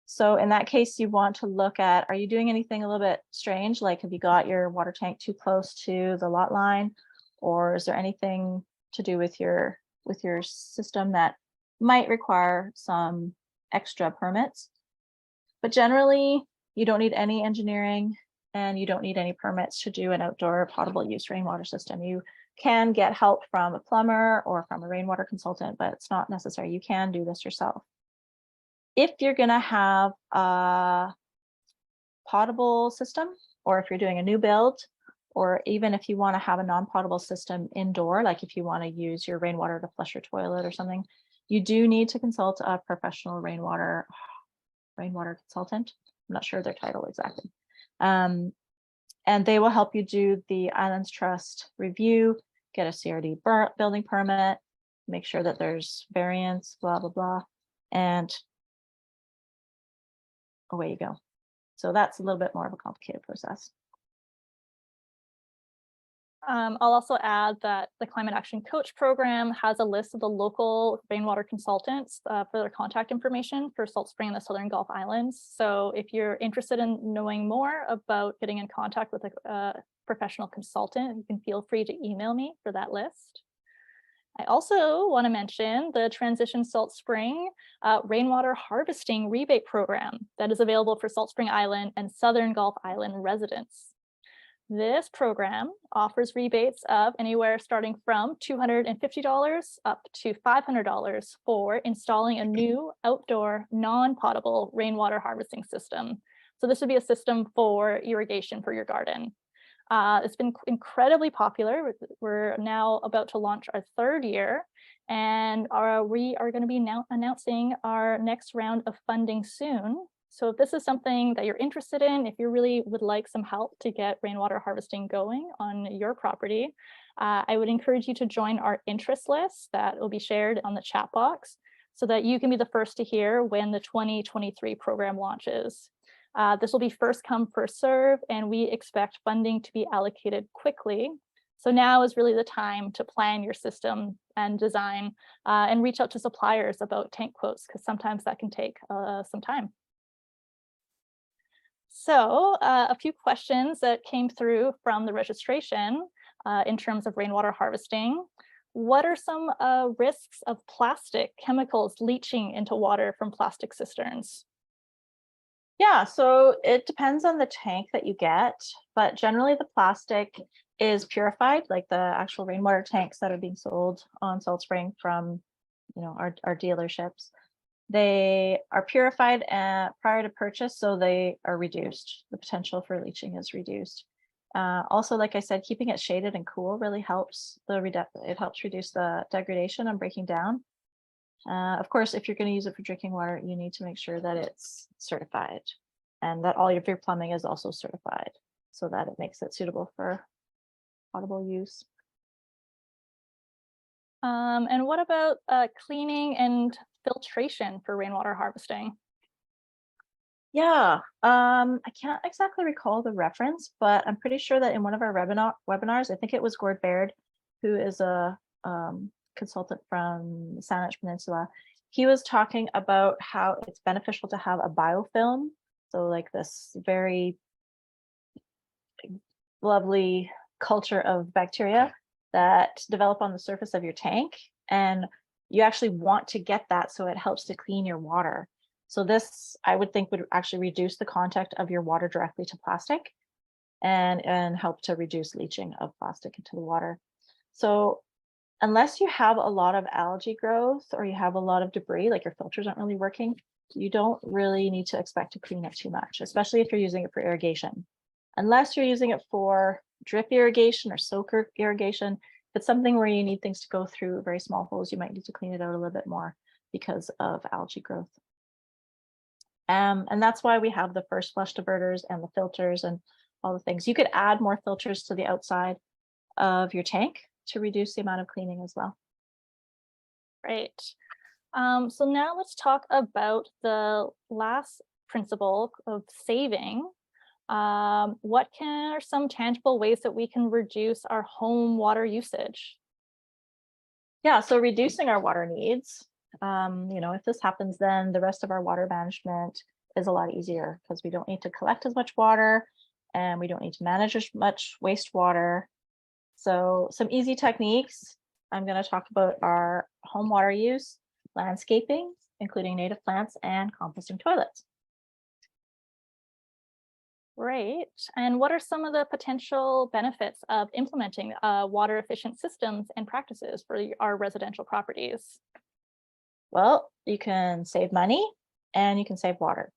So in that case, you want to look at, are you doing anything a little bit strange? Like, have you got your water tank too close to the lot line? Or is there anything to do with your system that might require some extra permits? But generally, you don't need any engineering and you don't need any permits to do an outdoor potable use rainwater system. You can get help from a plumber or from a rainwater consultant, but it's not necessary. You can do this yourself. If you're going to have a potable system, or if you're doing a new build, or even if you want to have a non-potable system indoor, like if you want to use your rainwater to flush your toilet or something, you do need to consult a professional rainwater consultant. I'm not sure their title exactly. And they will help you do the Islands Trust review, get a CRD building permit, make sure that there's variance, blah, blah, blah. And away you go. So that's a little bit more of a complicated process. I'll also add that the Climate Action Coach program has a list of the local rainwater consultants for their contact information for Salt Spring and the Southern Gulf Islands. So if you're interested in knowing more about getting in contact with a professional consultant, you can feel free to email me for that list. I also want to mention the Transition Salt Spring Rainwater Harvesting Rebate Program that is available for Salt Spring Island and Southern Gulf Island residents. This program offers rebates of anywhere starting from $250 up to $500 for installing a new outdoor non-potable rainwater harvesting system. So this would be a system for irrigation for your garden. It's been incredibly popular. We're now about to launch our 3rd year, and we are going to be now announcing our next round of funding soon. So if this is something that you're interested in, if you really would like some help to get rainwater harvesting going on your property, I would encourage you to join our interest list that will be shared on the chat box so that you can be the first to hear when the 2023 program launches. This will be first come, first serve, and we expect funding to be allocated quickly. So now is really the time to plan your system and design and reach out to suppliers about tank quotes, because sometimes that can take some time. So a few questions that came through from the registration in terms of rainwater harvesting. What are some risks of plastic chemicals leaching into water from plastic cisterns? Yeah, so it depends on the tank that you get, but generally the plastic is purified, like the actual rainwater tanks that are being sold on Salt Spring from, our dealerships. They are purified prior to purchase, so they are reduced. The potential for leaching is reduced. Also, like I said, keeping it shaded and cool really helps. It helps reduce the degradation and breaking down. Of course, if you're going to use it for drinking water, you need to make sure that it's certified and that all of your plumbing is also certified so that it makes it suitable for potable use. And what about cleaning and filtration for rainwater harvesting? Yeah, I can't exactly recall the reference, but I'm pretty sure that in one of our webinars, I think it was Gord Baird, who is a consultant from the Saanich Peninsula. He was talking about how it's beneficial to have a biofilm. So like this very lovely culture of bacteria that develop on the surface of your tank. And you actually want to get that so it helps to clean your water. So this, I would think, would actually reduce the contact of your water directly to plastic and help to reduce leaching of plastic into the water. So unless you have a lot of algae growth or you have a lot of debris, like your filters aren't really working, you don't really need to expect to clean it too much, especially if you're using it for irrigation. Unless you're using it for drip irrigation or soaker irrigation, if it's something where you need things to go through very small holes, you might need to clean it out a little bit more because of algae growth. And that's why we have the first flush diverters and the filters and all the things. You could add more filters to the outside of your tank to reduce the amount of cleaning as well. Right. So now let's talk about the last principle of saving. What are some tangible ways that we can reduce our home water usage? Yeah, so reducing our water needs. If this happens, then the rest of our water management is a lot easier because we don't need to collect as much water and we don't need to manage as much wastewater. So some easy techniques I'm going to talk about are home water use, landscaping, including native plants, and composting toilets. Right. And what are some of the potential benefits of implementing water efficient systems and practices for our residential properties? Well, you can save money and you can save water.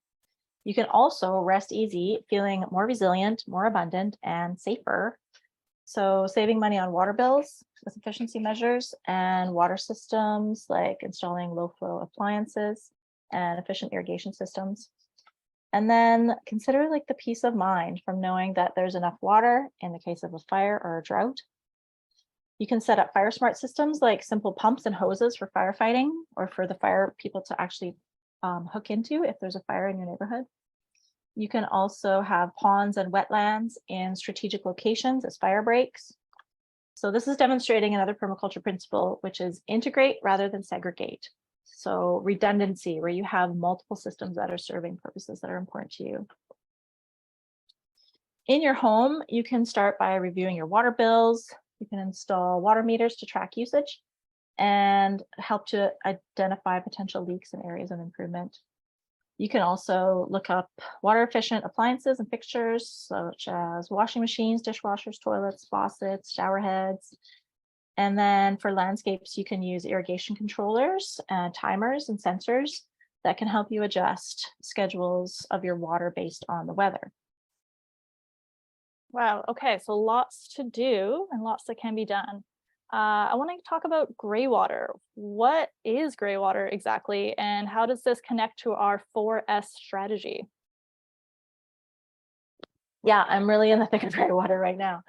You can also rest easy, feeling more resilient, more abundant, and safer. So saving money on water bills with efficiency measures and water systems like installing low flow appliances and efficient irrigation systems. And then consider like the peace of mind from knowing that there's enough water in the case of a fire or a drought. You can set up fire smart systems like simple pumps and hoses for firefighting or for the fire people to actually hook into if there's a fire in your neighborhood. You can also have ponds and wetlands in strategic locations as fire breaks. So this is demonstrating another permaculture principle, which is integrate rather than segregate. So redundancy, where you have multiple systems that are serving purposes that are important to you. In your home, you can start by reviewing your water bills. You can install water meters to track usage and help to identify potential leaks and areas of improvement. You can also look up water efficient appliances and fixtures such as washing machines, dishwashers, toilets, faucets, shower heads. And then for landscapes, you can use irrigation controllers, timers, and sensors that can help you adjust schedules of your water based on the weather. Wow. Okay. So lots to do and lots that can be done. I want to talk about Greywater. What is Greywater exactly, and how does this connect to our 4S strategy? Yeah, I'm really in the thick of Greywater right now.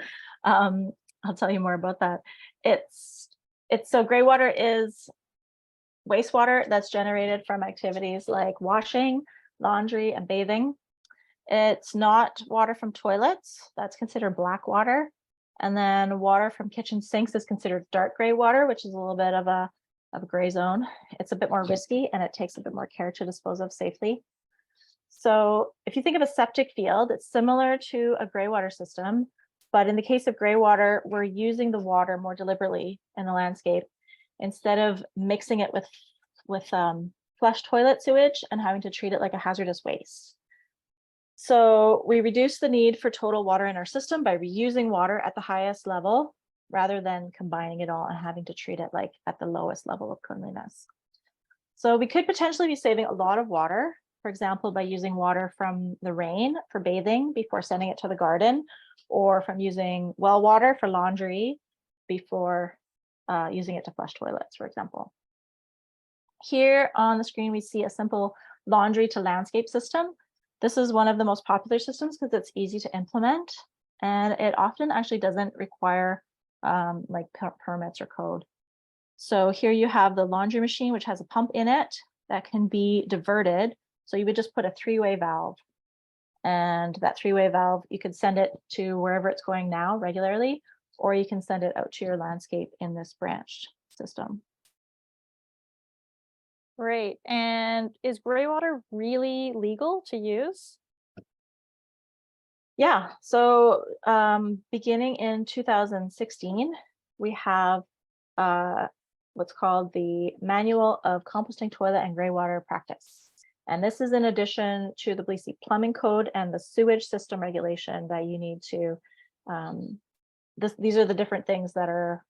I'll tell you more about that. So Greywater is wastewater that's generated from activities like washing, laundry, and bathing. It's not water from toilets. That's considered black water. And then water from kitchen sinks is considered dark gray water, which is a little bit of a gray zone. It's a bit more risky and it takes a bit more care to dispose of safely. So if you think of a septic field, it's similar to a gray water system, but in the case of gray water, we're using the water more deliberately in the landscape instead of mixing it with flush toilet sewage and having to treat it like a hazardous waste. So we reduce the need for total water in our system by reusing water at the highest level rather than combining it all and having to treat it like at the lowest level of cleanliness. So we could potentially be saving a lot of water, for example, by using water from the rain for bathing before sending it to the garden, or from using well water for laundry before using it to flush toilets, for example. Here on the screen, we see a simple laundry to landscape system. This is one of the most popular systems because it's easy to implement and it often actually doesn't require like permits or code. So here you have the laundry machine, which has a pump in it that can be diverted So you would just put a three-way valve, and that three-way valve, you could send it to wherever it's going now regularly, or you can send it out to your landscape in this branched system. Great. And is Greywater really legal to use? Yeah, so beginning in 2016, we have what's called the Manual of Composting Toilet and Greywater Practice. And this is in addition to the BC Plumbing Code and the sewage system regulation that you need to, these are the different things that are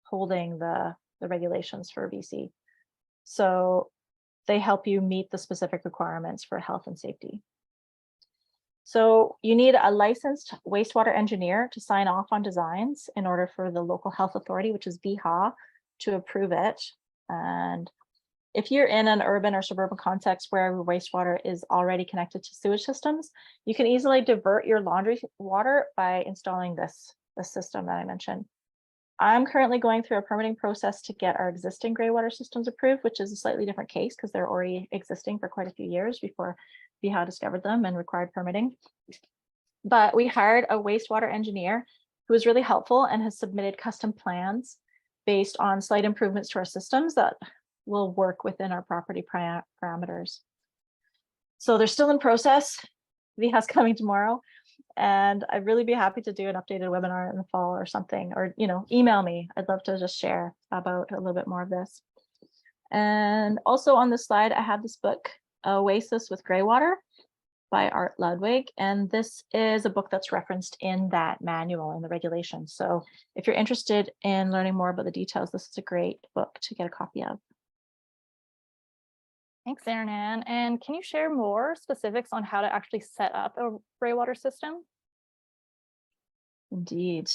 holding the regulations for BC. So they help you meet the specific requirements for health and safety. So you need a licensed wastewater engineer to sign off on designs in order for the local health authority, which is VIHA, to approve it. And if you're in an urban or suburban context where wastewater is already connected to sewage systems, you can easily divert your laundry water by installing this system that I mentioned. I'm currently going through a permitting process to get our existing Greywater systems approved, which is a slightly different case because they're already existing for quite a few years before VIHA discovered them and required permitting. But we hired a wastewater engineer who was really helpful and has submitted custom plans based on slight improvements to our systems that will work within our property parameters. So they're still in process. VIHA's coming tomorrow. And I'd really be happy to do an updated webinar in the fall or something, or, email me. I'd love to just share about a little bit more of this. And also on this slide, I have this book, Oasis with Greywater by Art Ludwig. And this is a book that's referenced in that manual in the regulations. So if you're interested in learning more about the details, this is a great book to get a copy of. Thanks, Erin Ann. And can you share more specifics on how to actually set up a Greywater system? Indeed.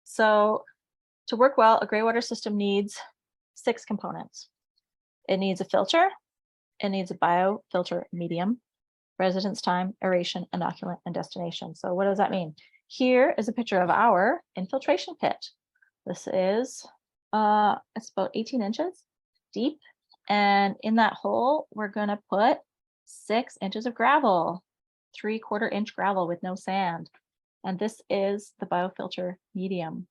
So to work well, a Greywater system needs 6 components. It needs a filter, it needs a biofilter medium, residence time, aeration, inoculant, and destination. So what does that mean? Here is a picture of our infiltration pit. This is, it's about 18 inches deep. And in that hole, we're going to put 6 inches of gravel, 3/4 inch gravel with no sand. And this is the biofilter medium.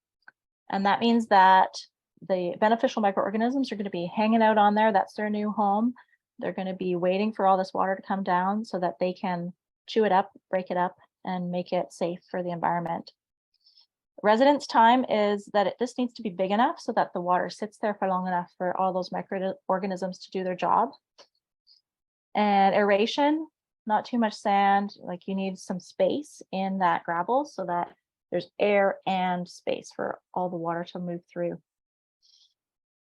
And that means that the beneficial microorganisms are going to be hanging out on there. That's their new home. They're going to be waiting for all this water to come down so that they can chew it up, break it up, and make it safe for the environment. Residence time is that this needs to be big enough so that the water sits there for long enough for all those microorganisms to do their job. And aeration, not too much sand, like you need some space in that gravel so that there's air and space for all the water to move through.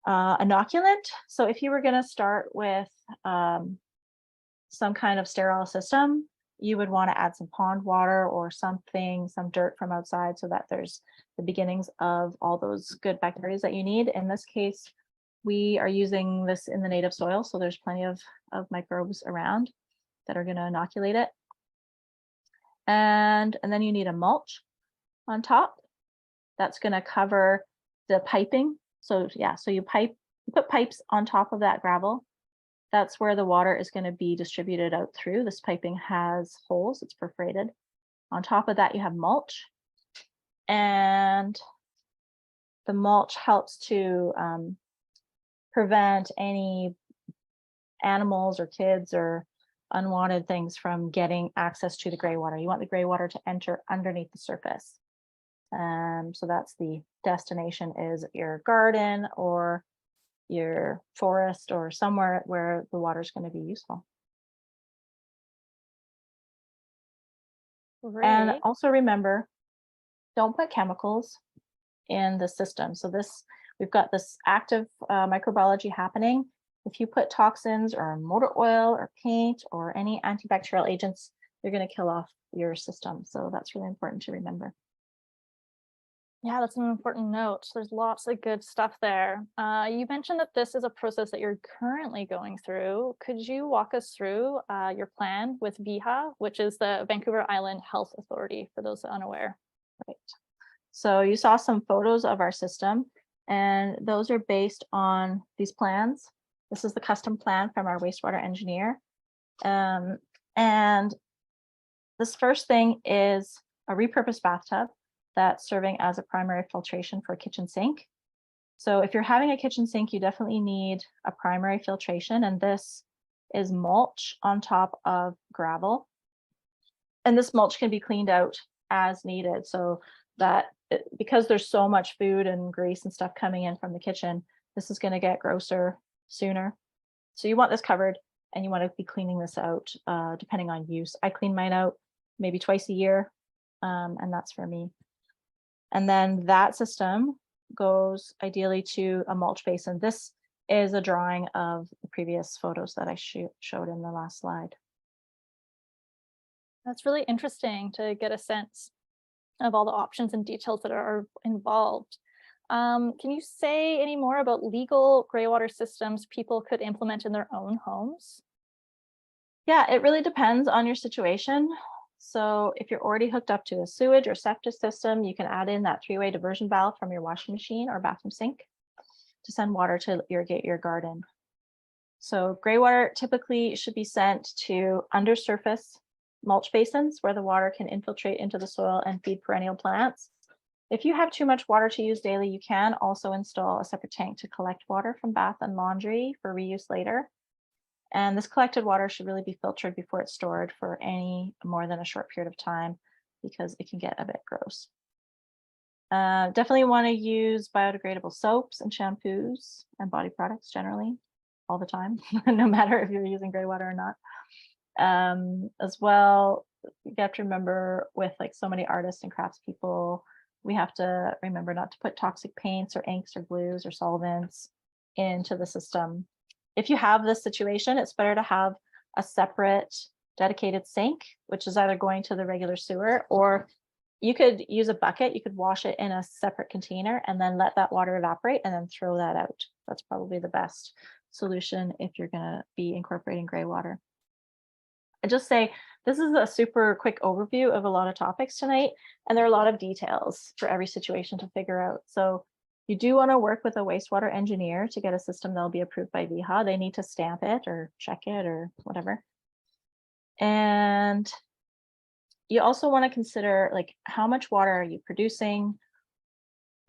Inoculant, so if you were going to start with some kind of sterile system, you would want to add some pond water or something, some dirt from outside so that there's the beginnings of all those good bacteria that you need. In this case, we are using this in the native soil, so there's plenty of microbes around that are going to inoculate it. And then you need a mulch on top that's going to cover the piping. So yeah, so you put pipes on top of that gravel. That's where the water is going to be distributed out through. This piping has holes, it's perforated. On top of that, you have mulch. And the mulch helps to prevent any animals or kids or unwanted things from getting access to the Greywater. You want the Greywater to enter underneath the surface. So that's the destination, is your garden or your forest or somewhere where the water is going to be useful. Great. And also remember, don't put chemicals in the system. So we've got this active microbiology happening. If you put toxins or motor oil or paint or any antibacterial agents, you're going to kill off your system. So that's really important to remember. Yeah, that's an important note. There's lots of good stuff there. You mentioned that this is a process that you're currently going through. Could you walk us through your plan with VIHA, which is the Vancouver Island Health Authority, for those unaware? Right. So you saw some photos of our system, and those are based on these plans. This is the custom plan from our wastewater engineer. And this first thing is a repurposed bathtub that's serving as a primary filtration for a kitchen sink. So if you're having a kitchen sink, you definitely need a primary filtration, and this is mulch on top of gravel. And this mulch can be cleaned out as needed, so that because there's so much food and grease and stuff coming in from the kitchen, this is going to get grosser sooner. So you want this covered, and you want to be cleaning this out depending on use. I clean mine out maybe twice a year, and that's for me. And then that system goes ideally to a mulch basin. This is a drawing of the previous photos that I showed in the last slide. That's really interesting to get a sense of all the options and details that are involved. Can you say any more about legal greywater systems people could implement in their own homes? Yeah, it really depends on your situation. So if you're already hooked up to a sewage or septic system, you can add in that 3-way diversion valve from your washing machine or bathroom sink to send water to irrigate your garden. So greywater typically should be sent to undersurface mulch basins where the water can infiltrate into the soil and feed perennial plants. If you have too much water to use daily, you can also install a separate tank to collect water from bath and laundry for reuse later. And this collected water should really be filtered before it's stored for any more than a short period of time, because it can get a bit gross. Definitely want to use biodegradable soaps and shampoos and body products generally all the time, no matter if you're using greywater or not. As well, you have to remember with like so many artists and craftspeople, we have to remember not to put toxic paints or inks or glues or solvents into the system. If you have this situation, it's better to have a separate dedicated sink, which is either going to the regular sewer, or you could use a bucket. You could wash it in a separate container and then let that water evaporate and then throw that out. That's probably the best solution if you're going to be incorporating greywater. I just say this is a super quick overview of a lot of topics tonight, and there are a lot of details for every situation to figure out. So you do want to work with a wastewater engineer to get a system that'll be approved by VIHA. They need to stamp it or check it or whatever. And you also want to consider, like, how much water are you producing?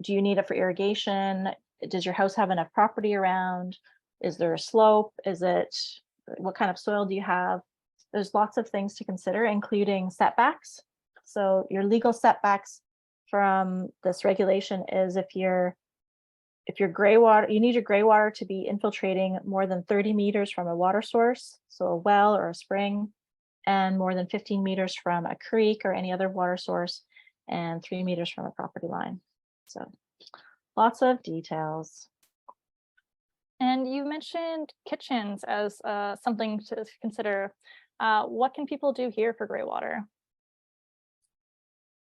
Do you need it for irrigation? Does your house have enough property around? Is there a slope? What kind of soil do you have? There's lots of things to consider, including setbacks. So your legal setbacks from this regulation is if your greywater, you need your greywater to be infiltrating more than 30 meters from a water source, so a well or a spring, and more than 15 meters from a creek or any other water source, and 3 meters from a property line. So lots of details. And you mentioned kitchens as something to consider. What can people do here for greywater?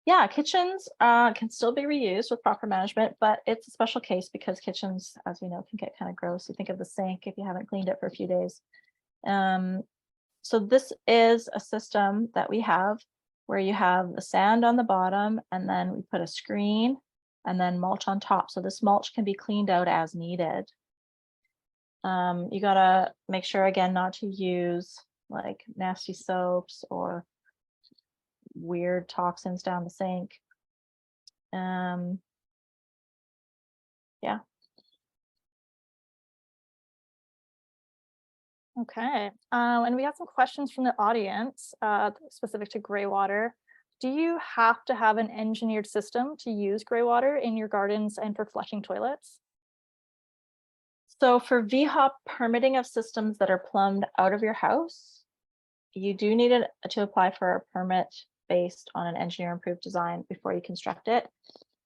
Yeah, kitchens can still be reused with proper management, but it's a special case because kitchens, as we know, can get kind of gross. You think of the sink if you haven't cleaned it for a few days. So this is a system that we have where you have the sand on the bottom, and then we put a screen and then mulch on top. So this mulch can be cleaned out as needed. You gotta make sure, again, not to use like nasty soaps or weird toxins down the sink. Yeah. Okay. And we have some questions from the audience specific to greywater. Do you have to have an engineered system to use greywater in your gardens and for flushing toilets? So for VIHA permitting of systems that are plumbed out of your house, you do need to apply for a permit based on an engineer approved design before you construct it.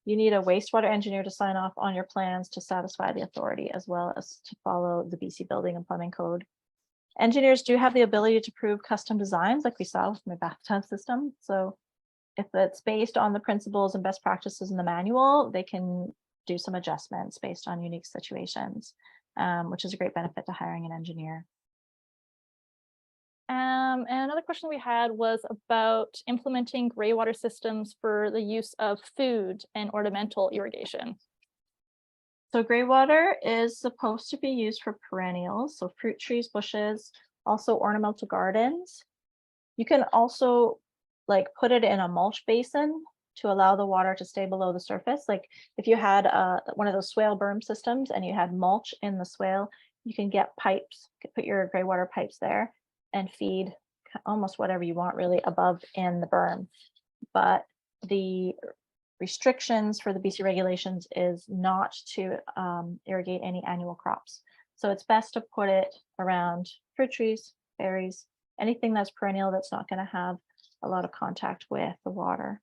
You need a wastewater engineer to sign off on your plans to satisfy the authority, as well as to follow the BC Building and Plumbing Code. Engineers do have the ability to approve custom designs, like we saw with my bathtub system. So if it's based on the principles and best practices in the manual, they can do some adjustments based on unique situations, which is a great benefit to hiring an engineer. And another question we had was about implementing greywater systems for the use of food and ornamental irrigation. So greywater is supposed to be used for perennials, so fruit trees, bushes, Also ornamental gardens. You can also like put it in a mulch basin to allow the water to stay below the surface. Like if you had one of those swale berm systems and you had mulch in the swale, you can get pipes, put your gray water pipes there and feed almost whatever you want really above in the berm. But the restrictions for the BC regulations is not to irrigate any annual crops. So it's best to put it around fruit trees, berries, anything that's perennial that's not going to have a lot of contact with the water.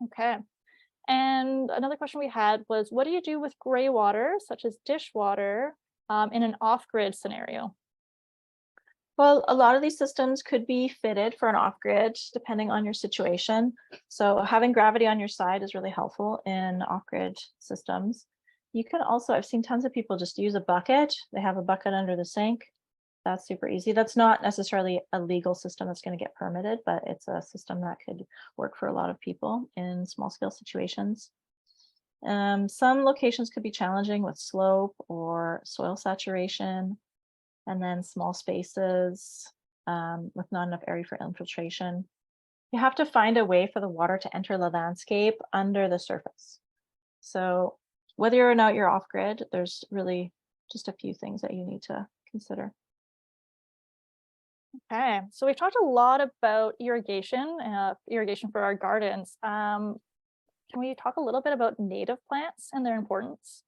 Okay. And another question we had was, what do you do with gray water, such as dishwater, in an off-grid scenario? Well, a lot of these systems could be fitted for an off-grid, depending on your situation. So having gravity on your side is really helpful in off-grid systems. You can also, I've seen tons of people just use a bucket. They have a bucket under the sink. That's super easy. That's not necessarily a legal system that's going to get permitted, but it's a system that could work for a lot of people in small scale situations. Some locations could be challenging with slope or soil saturation, and then small spaces with not enough area for infiltration. You have to find a way for the water to enter the landscape under the surface. So whether or not you're off grid, there's really just a few things that you need to consider. Okay, so we've talked a lot about irrigation, irrigation for our gardens. Can we talk a little bit about native plants and their importance?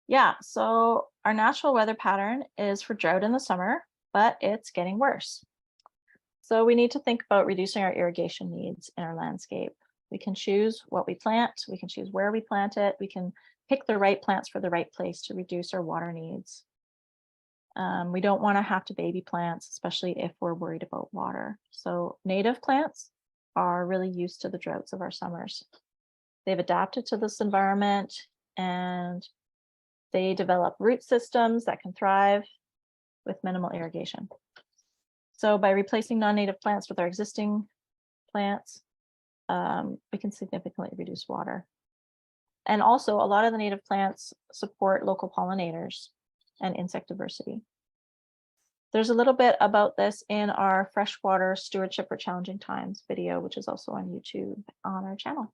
Yeah, so our natural weather pattern is for drought in the summer, but it's getting worse. So we need to think about reducing our irrigation needs in our landscape. We can choose what we plant, we can choose where we plant it, we can pick the right plants for the right place to reduce our water needs. We don't want to have to baby plants, especially if we're worried about water. So native plants are really used to the droughts of our summers. They've adapted to this environment and they develop root systems that can thrive with minimal irrigation. So by replacing non-native plants with our existing plants, we can significantly reduce water. And also a lot of the native plants support local pollinators and insect diversity. There's a little bit about this in our freshwater stewardship for challenging times video, which is also on YouTube on our channel.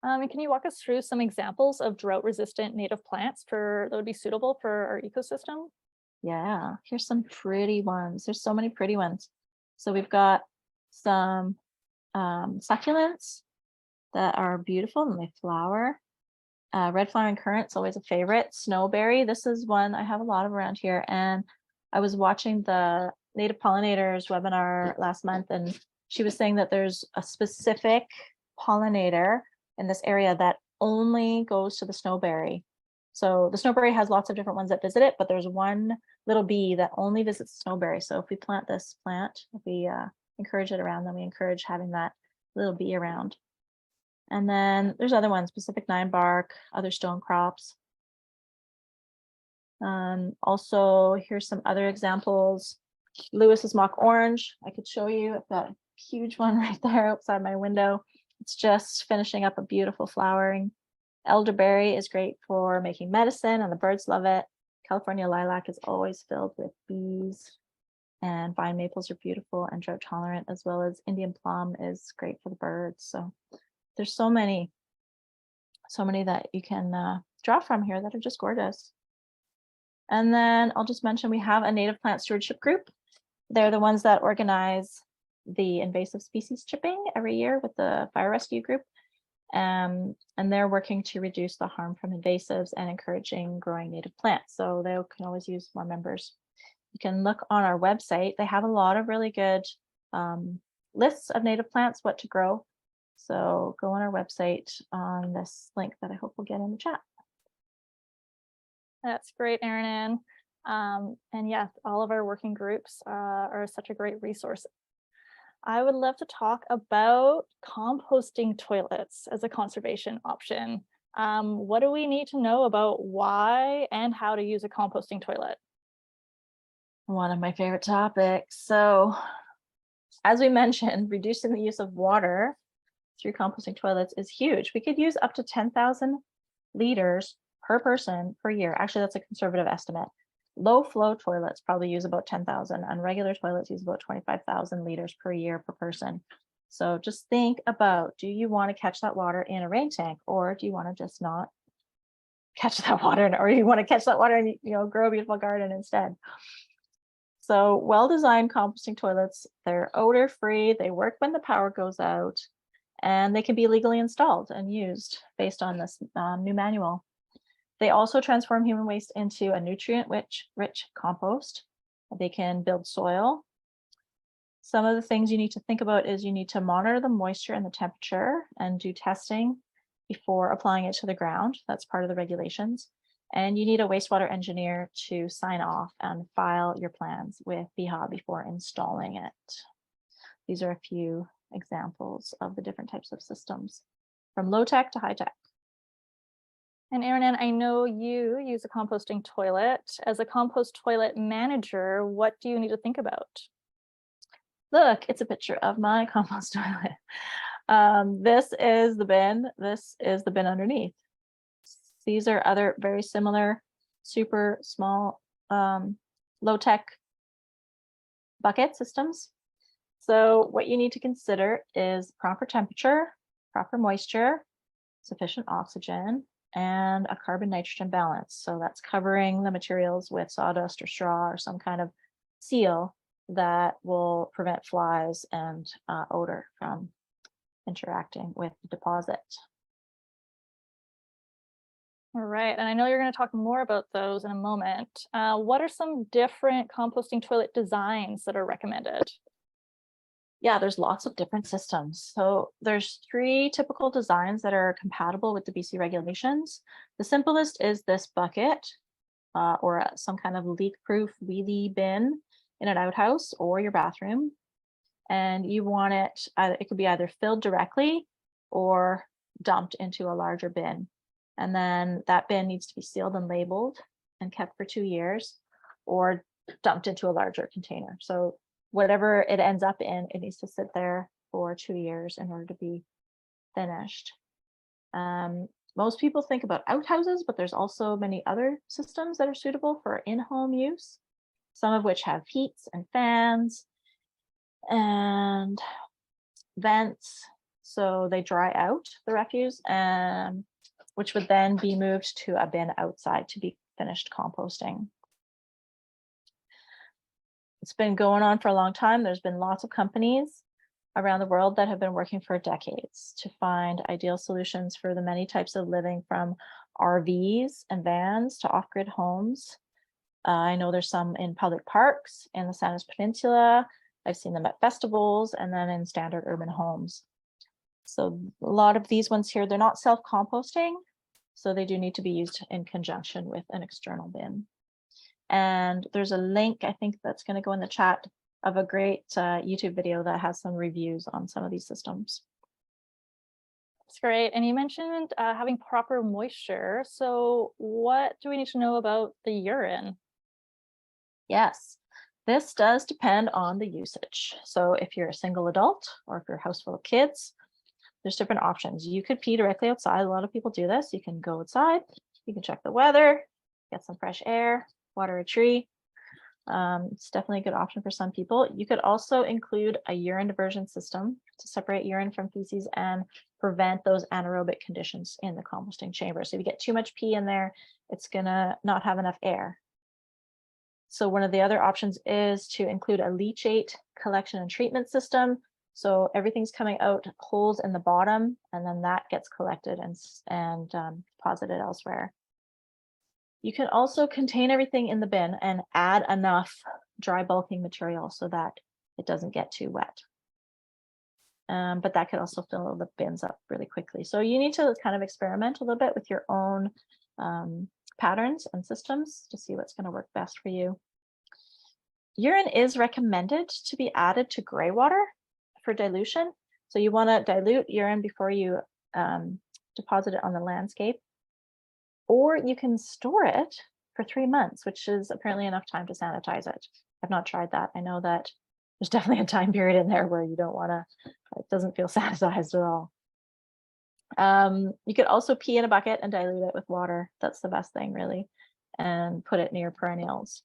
Can you walk us through some examples of drought-resistant native plants that would be suitable for our ecosystem? Yeah, here's some pretty ones. There's so many pretty ones. So we've got some succulents that are beautiful and they flower. Red flowering currant's always a favorite. Snowberry, this is one I have a lot of around here. And I was watching the native pollinators webinar last month, and she was saying that there's a specific pollinator in this area that only goes to the snowberry. So the snowberry has lots of different ones that visit it, but there's one little bee that only visits snowberry. So if we plant this plant, if we encourage it around, then we encourage having that little bee around. And then there's other ones, Pacific Nine Bark, other stone crops. Also, here's some other examples. Lewis's mock orange, I could show you. I've got a huge one right there outside my window. It's just finishing up a beautiful flowering. Elderberry is great for making medicine and the birds love it. California lilac is always filled with bees. And vine maples are beautiful and drought tolerant, as well as Indian plum is great for the birds. So there's so many that you can draw from here that are just gorgeous. And then I'll just mention we have a native plant stewardship group. They're the ones that organize the invasive species chipping every year with the fire rescue group. And they're working to reduce the harm from invasives and encouraging growing native plants. So they can always use more members. You can look on our website. They have a lot of really good lists of native plants, what to grow. So go on our website on this link that I hope we'll get in the chat. That's great, Erin. And yeah, all of our working groups are such a great resource. I would love to talk about composting toilets as a conservation option. What do we need to know about why and how to use a composting toilet? One of my favorite topics. So as we mentioned, reducing the use of water through composting toilets is huge. We could use up to 10,000 liters per person per year. Actually, that's a conservative estimate. Low flow toilets probably use about 10,000 and regular toilets use about 25,000 liters per year per person. So just think about, do you want to catch that water in a rain tank, or do you want to just not catch that water, or you want to catch that water and, you know, grow a beautiful garden instead? So well-designed composting toilets, they're odor free, they work when the power goes out, and they can be legally installed and used based on this new manual. They also transform human waste into a nutrient-rich compost. They can build soil. Some of the things you need to think about is you need to monitor the moisture and the temperature and do testing before applying it to the ground. That's part of the regulations. And you need a wastewater engineer to sign off and file your plans with VIHA before installing it. These are a few examples of the different types of systems, from low tech to high tech. And Erin, I know you use a composting toilet. As a compost toilet manager, what do you need to think about? Look, it's a picture of my compost toilet. This is the bin. This is the bin underneath. These are other very similar, super small, low-tech bucket systems. So what you need to consider is proper temperature, proper moisture, sufficient oxygen, and a carbon nitrogen balance. So that's covering the materials with sawdust or straw or some kind of seal that will prevent flies and odor from interacting with the deposit. All right, and I know you're going to talk more about those in a moment. What are some different composting toilet designs that are recommended? Yeah, there's lots of different systems. So there's 3 typical designs that are compatible with the BC regulations. The simplest is this bucket or some kind of leak-proof wheelie bin in an outhouse or your bathroom. And you want it, it could be either filled directly or dumped into a larger bin. And then that bin needs to be sealed and labeled and kept for 2 years, or dumped into a larger container. So whatever it ends up in, it needs to sit there for 2 years in order to be finished. Most people think about outhouses, but there's also many other systems that are suitable for in-home use, some of which have heats and fans and vents, so they dry out the refuse, and which would then be moved to a bin outside to be finished composting. It's been going on for a long time. There's been lots of companies around the world that have been working for decades to find ideal solutions for the many types of living, from RVs and vans to off-grid homes. I know there's some in public parks in the Sandwich Peninsula. I've seen them at festivals and then in standard urban homes. So a lot of these ones here, they're not self-composting, so they do need to be used in conjunction with an external bin. And there's a link, I think that's going to go in the chat, of a great YouTube video that has some reviews on some of these systems. That's great. And you mentioned having proper moisture. So what do we need to know about the urine? Yes, this does depend on the usage. So if you're a single adult or if you're a house full of kids, there's different options. You could pee directly outside. A lot of people do this. You can go outside, you can check the weather, get some fresh air, water a tree. It's definitely a good option for some people. You could also include a urine diversion system to separate urine from feces and prevent those anaerobic conditions in the composting chamber. So if you get too much pee in there, it's gonna not have enough air. So one of the other options is to include a leachate collection and treatment system. So everything's coming out holes in the bottom, and then that gets collected and deposited elsewhere. You can also contain everything in the bin and add enough dry bulking material so that it doesn't get too wet. But that could also fill the bins up really quickly. So you need to kind of experiment a little bit with your own patterns and systems to see what's going to work best for you. Urine is recommended to be added to gray water for dilution. So you want to dilute urine before you deposit it on the landscape. Or you can store it for 3 months, which is apparently enough time to sanitize it. I've not tried that. I know that there's definitely a time period in there where you don't want to, it doesn't feel sanitized at all. You could also pee in a bucket and dilute it with water. That's the best thing, really, and put it near perennials.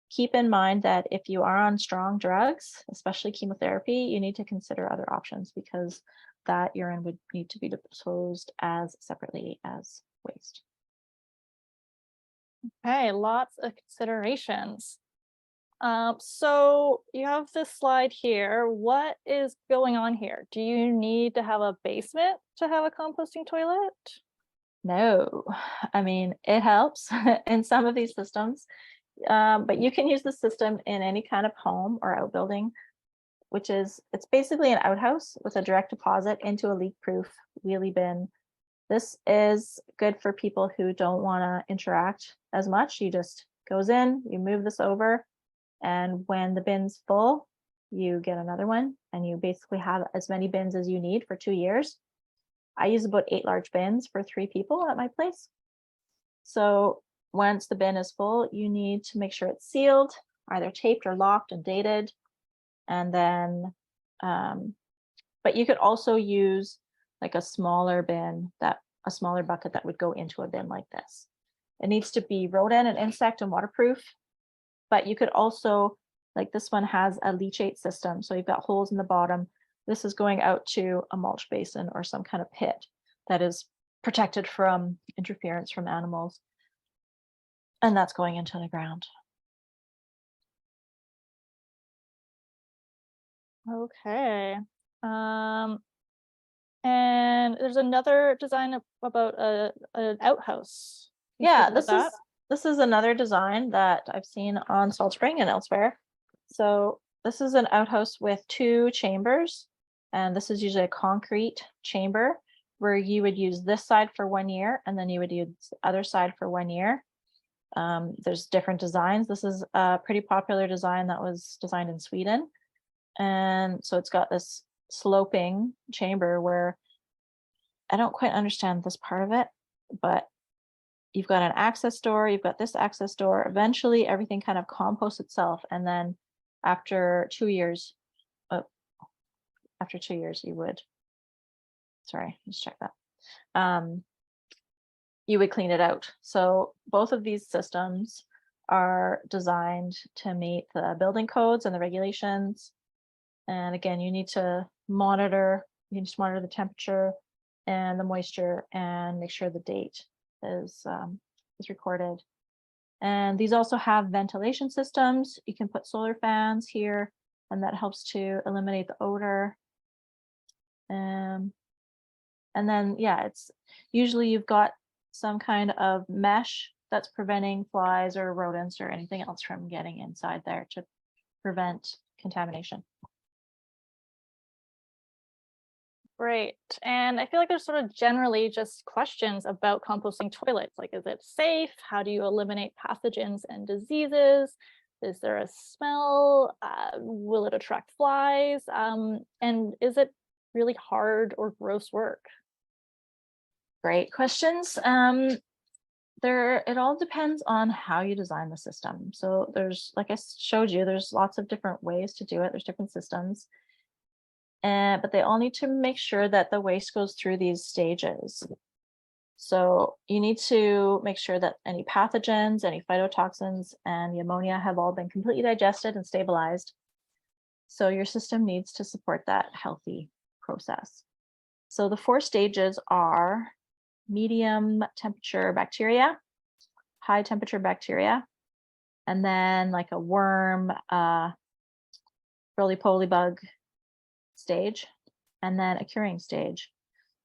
Keep in mind that if you are on strong drugs, especially chemotherapy, you need to consider other options because that urine would need to be disposed as separately as waste. Okay, lots of considerations. So you have this slide here. What is going on here? Do you need to have a basement to have a composting toilet? No, I mean, it helps in some of these systems, but you can use the system in any kind of home or outbuilding, it's basically an outhouse with a direct deposit into a leak-proof wheelie bin. This is good for people who don't want to interact as much. You just goes in, you move this over, and when the bin's full, you get another one, and you basically have as many bins as you need for 2 years. I use about 8 large bins for 3 people at my place. So once the bin is full, you need to make sure it's sealed, either taped or locked and dated. And then, but you could also use like a smaller bucket that would go into a bin like this. It needs to be rodent and insect and waterproof, but you could also, like this one has a leachate system. So you've got holes in the bottom. This is going out to a mulch basin or some kind of pit that is protected from interference from animals. And that's going into the ground. Okay. And there's another design about an outhouse. Yeah, this is another design that I've seen on Salt Spring and elsewhere. So this is an outhouse with 2 chambers, and this is usually a concrete chamber where you would use this side for 1 year, and then you would use the other side for 1 year. There's different designs. This is a pretty popular design that was designed in Sweden. And so it's got this sloping chamber where I don't quite understand this part of it, but you've got an access door, you've got this access door. Eventually everything kind of composts itself. And then after 2 years, you would, sorry, let's check that. You would clean it out. So both of these systems are designed to meet the building codes and the regulations. And again, you need to monitor the temperature and the moisture and make sure the date is recorded. And these also have ventilation systems. You can put solar fans here, and that helps to eliminate the odor. And then, yeah, it's usually you've got some kind of mesh that's preventing flies or rodents or anything else from getting inside there to prevent contamination. Great. And I feel like there's sort of generally just questions about composting toilets. Like, is it safe? How do you eliminate pathogens and diseases? Is there a smell? Will it attract flies? And is it really hard or gross work? Great questions. It all depends on how you design the system. So there's, like I showed you, there's lots of different ways to do it. There's different systems. But they all need to make sure that the waste goes through these stages. So you need to make sure that any pathogens, any phytotoxins, and the ammonia have all been completely digested and stabilized. So your system needs to support that healthy process. So the 4 stages are medium temperature bacteria, high temperature bacteria, and then like a worm, roly-poly bug stage, and then a curing stage.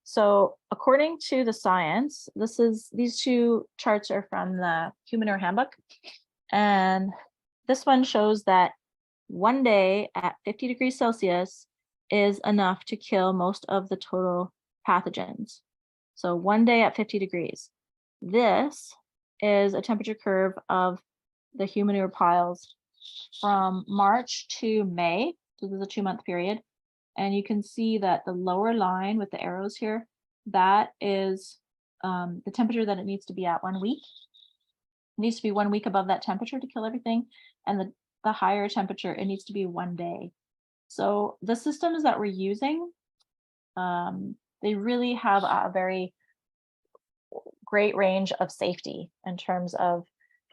So according to the science, these 2 charts are from the Human Manure Handbook, and this one shows that 1 day at 50 degrees Celsius is enough to kill most of the total pathogens. So 1 day at 50 degrees. This is a temperature curve of the human manure piles from March to May. So this is a 2-month period. And you can see that the lower line with the arrows here, that is the temperature that it needs to be at 1 week. It needs to be 1 week above that temperature to kill everything. And the higher temperature, it needs to be 1 day. So the systems that we're using, they really have a very great range of safety in terms of,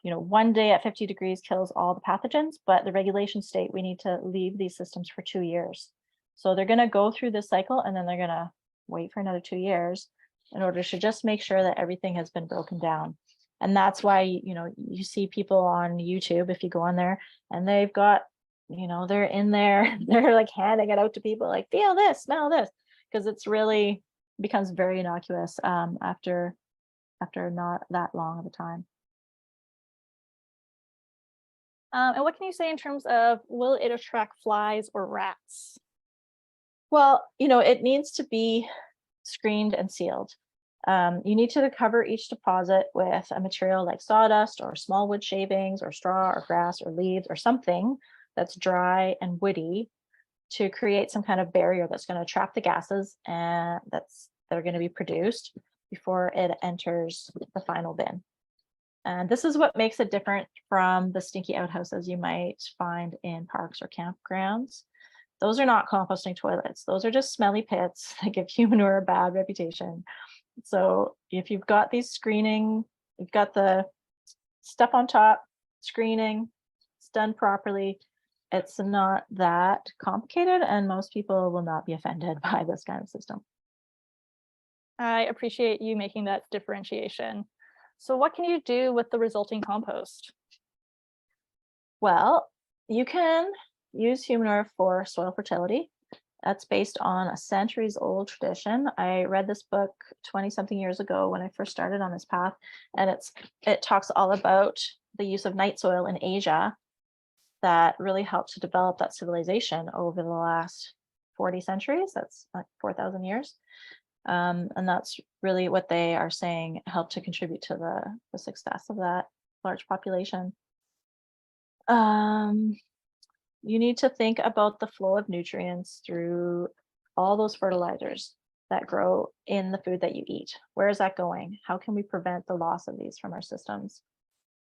one day at 50 degrees kills all the pathogens, but the regulation state, we need to leave these systems for 2 years. So they're going to go through this cycle and then they're going to wait for another 2 years in order to just make sure that everything has been broken down. And that's why, you see people on YouTube, if you go on there, and they've got, they're in there, they're like handing it out to people, like, feel this, smell this, because it's really becomes very innocuous after not that long of a time. And what can you say in terms of, will it attract flies or rats? Well, it needs to be screened and sealed. You need to cover each deposit with a material like sawdust or small wood shavings or straw or grass or leaves or something that's dry and woody to create some kind of barrier that's going to trap the gases and that are going to be produced before it enters the final bin. And this is what makes it different from the stinky outhouses you might find in parks or campgrounds. Those are not composting toilets. Those are just smelly pits that give human manure a bad reputation. So if you've got these screening, you've got the stuff on top, screening, it's done properly. It's not that complicated and most people will not be offended by this kind of system. I appreciate you making that differentiation. So what can you do with the resulting compost? Well, you can use human manure for soil fertility. That's based on a centuries-old tradition. I read this book 20-something years ago when I first started on this path, and it talks all about the use of night soil in Asia that really helped to develop that civilization over the last 40 centuries. That's like 4,000 years. And that's really what they are saying helped to contribute to the success of that large population. You need to think about the flow of nutrients through all those fertilizers that grow in the food that you eat. Where is that going? How can we prevent the loss of these from our systems?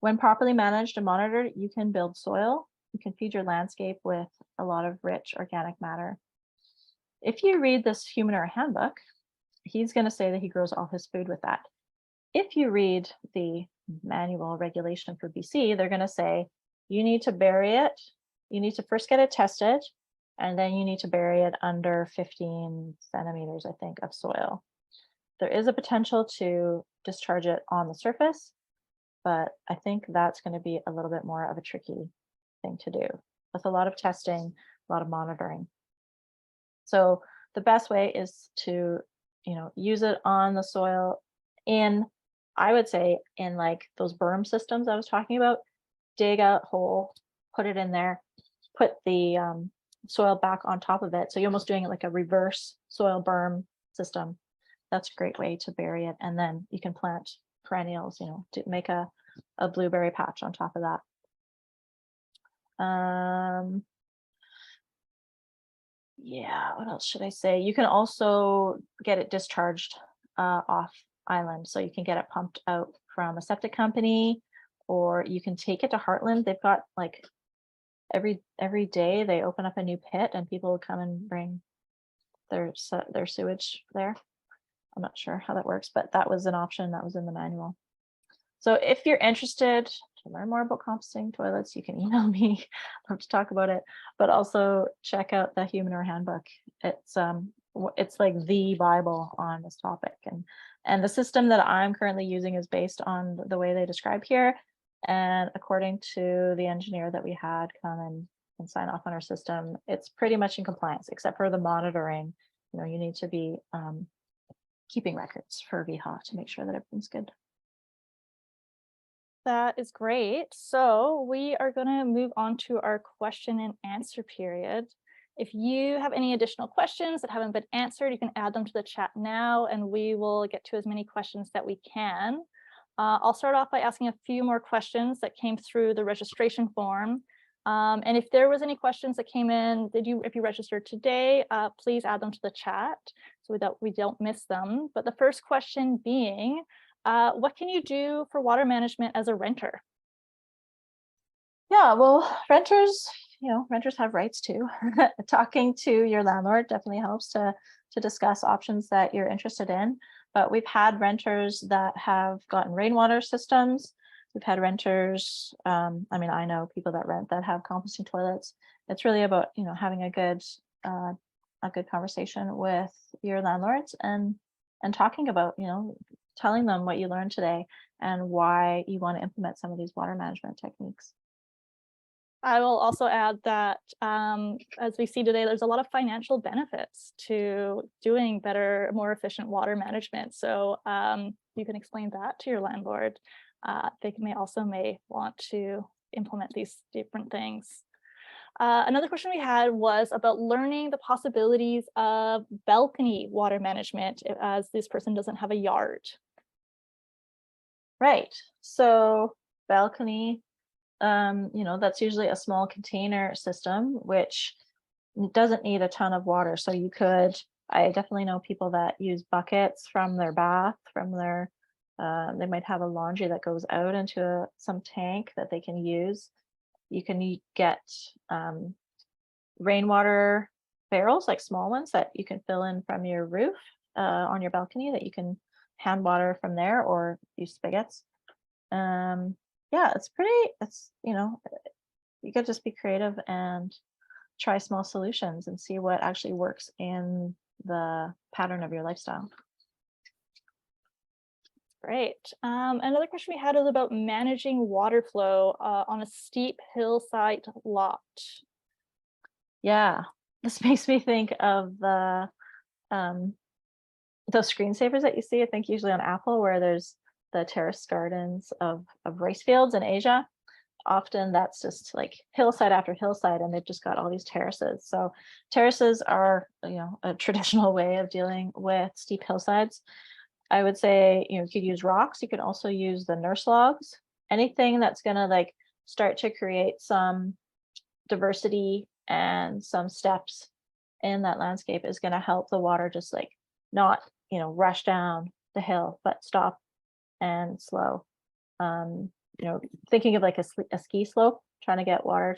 When properly managed and monitored, you can build soil. You can feed your landscape with a lot of rich organic matter. If you read this human manure handbook, he's going to say that he grows all his food with that. If you read the manual regulation for BC, they're going to say you need to bury it. You need to first get it tested, and then you need to bury it under 15 centimeters, I think, of soil. There is a potential to discharge it on the surface, but I think that's going to be a little bit more of a tricky thing to do with a lot of testing, a lot of monitoring. So the best way is to, use it on the soil I would say in like those berm systems I was talking about, dig a hole, put it in there, put the soil back on top of it. So you're almost doing it like a reverse soil berm system. That's a great way to bury it. And then you can plant perennials, to make a blueberry patch on top of that. Yeah, what else should I say? You can also get it discharged off island. So you can get it pumped out from a septic company, or you can take it to Heartland. They've got like every day they open up a new pit and people will come and bring their sewage there. I'm not sure how that works, but that was an option that was in the manual. So if you're interested to learn more about composting toilets, you can email me. I'd love to talk about it, but also check out the human manure handbook. It's like the Bible on this topic, and the system that I'm currently using is based on the way they describe here. And according to the engineer that we had come and sign off on our system, it's pretty much in compliance, except for the monitoring. You need to be keeping records for VIHA to make sure that everything's good. That is great. So we are going to move on to our question and answer period. If you have any additional questions that haven't been answered, you can add them to the chat now, and we will get to as many questions that we can. I'll start off by asking a few more questions that came through the registration form. And if there was any questions that came in, if you registered today, please add them to the chat so that we don't miss them. But the first question being, what can you do for water management as a renter? Yeah, well, renters, renters have rights too. Talking to your landlord definitely helps to discuss options that you're interested in. But we've had renters that have gotten rainwater systems. We've had renters, I know people that rent that have composting toilets. It's really about, having a good conversation with your landlords and talking about, telling them what you learned today and why you want to implement some of these water management techniques. I will also add that as we see today, there's a lot of financial benefits to doing better, more efficient water management. So you can explain that to your landlord. They may want to implement these different things. Another question we had was about learning the possibilities of balcony water management as this person doesn't have a yard. Right. So balcony, that's usually a small container system, which doesn't need a ton of water. So I definitely know people that use buckets from their bath, they might have a laundry that goes out into some tank that they can use. You can get rainwater barrels, like small ones that you can fill in from your roof on your balcony that you can hand water from there or use spigots. Yeah, you could just be creative and try small solutions and see what actually works in the pattern of your lifestyle. Great. Another question we had was about managing water flow on a steep hillside lot. Yeah, this makes me think of those screensavers that you see, I think usually on Apple, where there's the terrace gardens of rice fields in Asia. Often that's just like hillside after hillside, and they've just got all these terraces. So terraces are, a traditional way of dealing with steep hillsides. I would say, you could use rocks. You could also use the nurse logs. Anything that's gonna start to create some diversity and some steps in that landscape is gonna help the water just not, rush down the hill, but stop and slow. Thinking of a ski slope, trying to get water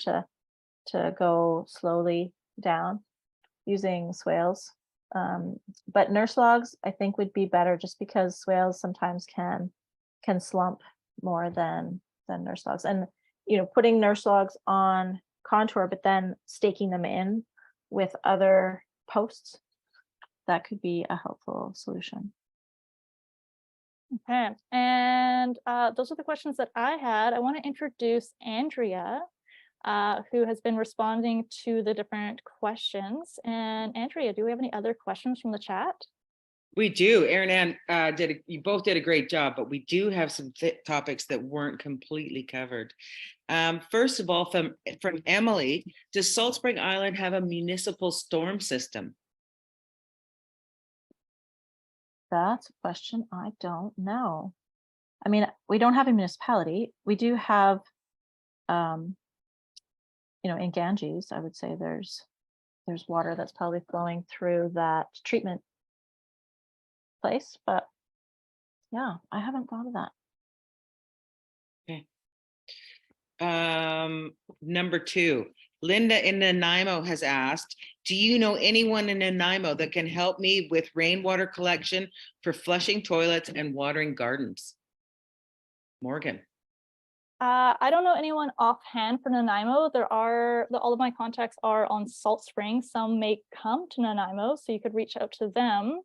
to go slowly down using swales. But nurse logs, I think, would be better just because swales sometimes can slump more than nurse logs. And putting nurse logs on contour, but then staking them in with other posts, that could be a helpful solution. Okay, and those are the questions that I had. I want to introduce Andrea, who has been responding to the different questions. And Andrea, do we have any other questions from the chat? We do. Erin and you both did a great job, but we do have some topics that weren't completely covered. First of all, from Emily, does Salt Spring Island have a municipal storm system? That's a question I don't know. I mean, we don't have a municipality. We do have, in Ganges, I would say there's water that's probably flowing through that treatment place, but yeah, I haven't thought of that. Okay. Number 2, Linda in Nanaimo has asked, do you know anyone in Nanaimo that can help me with rainwater collection for flushing toilets and watering gardens? Morgan. I don't know anyone offhand for Nanaimo. All of my contacts are on Salt Spring. Some may come to Nanaimo, so you could reach out to them.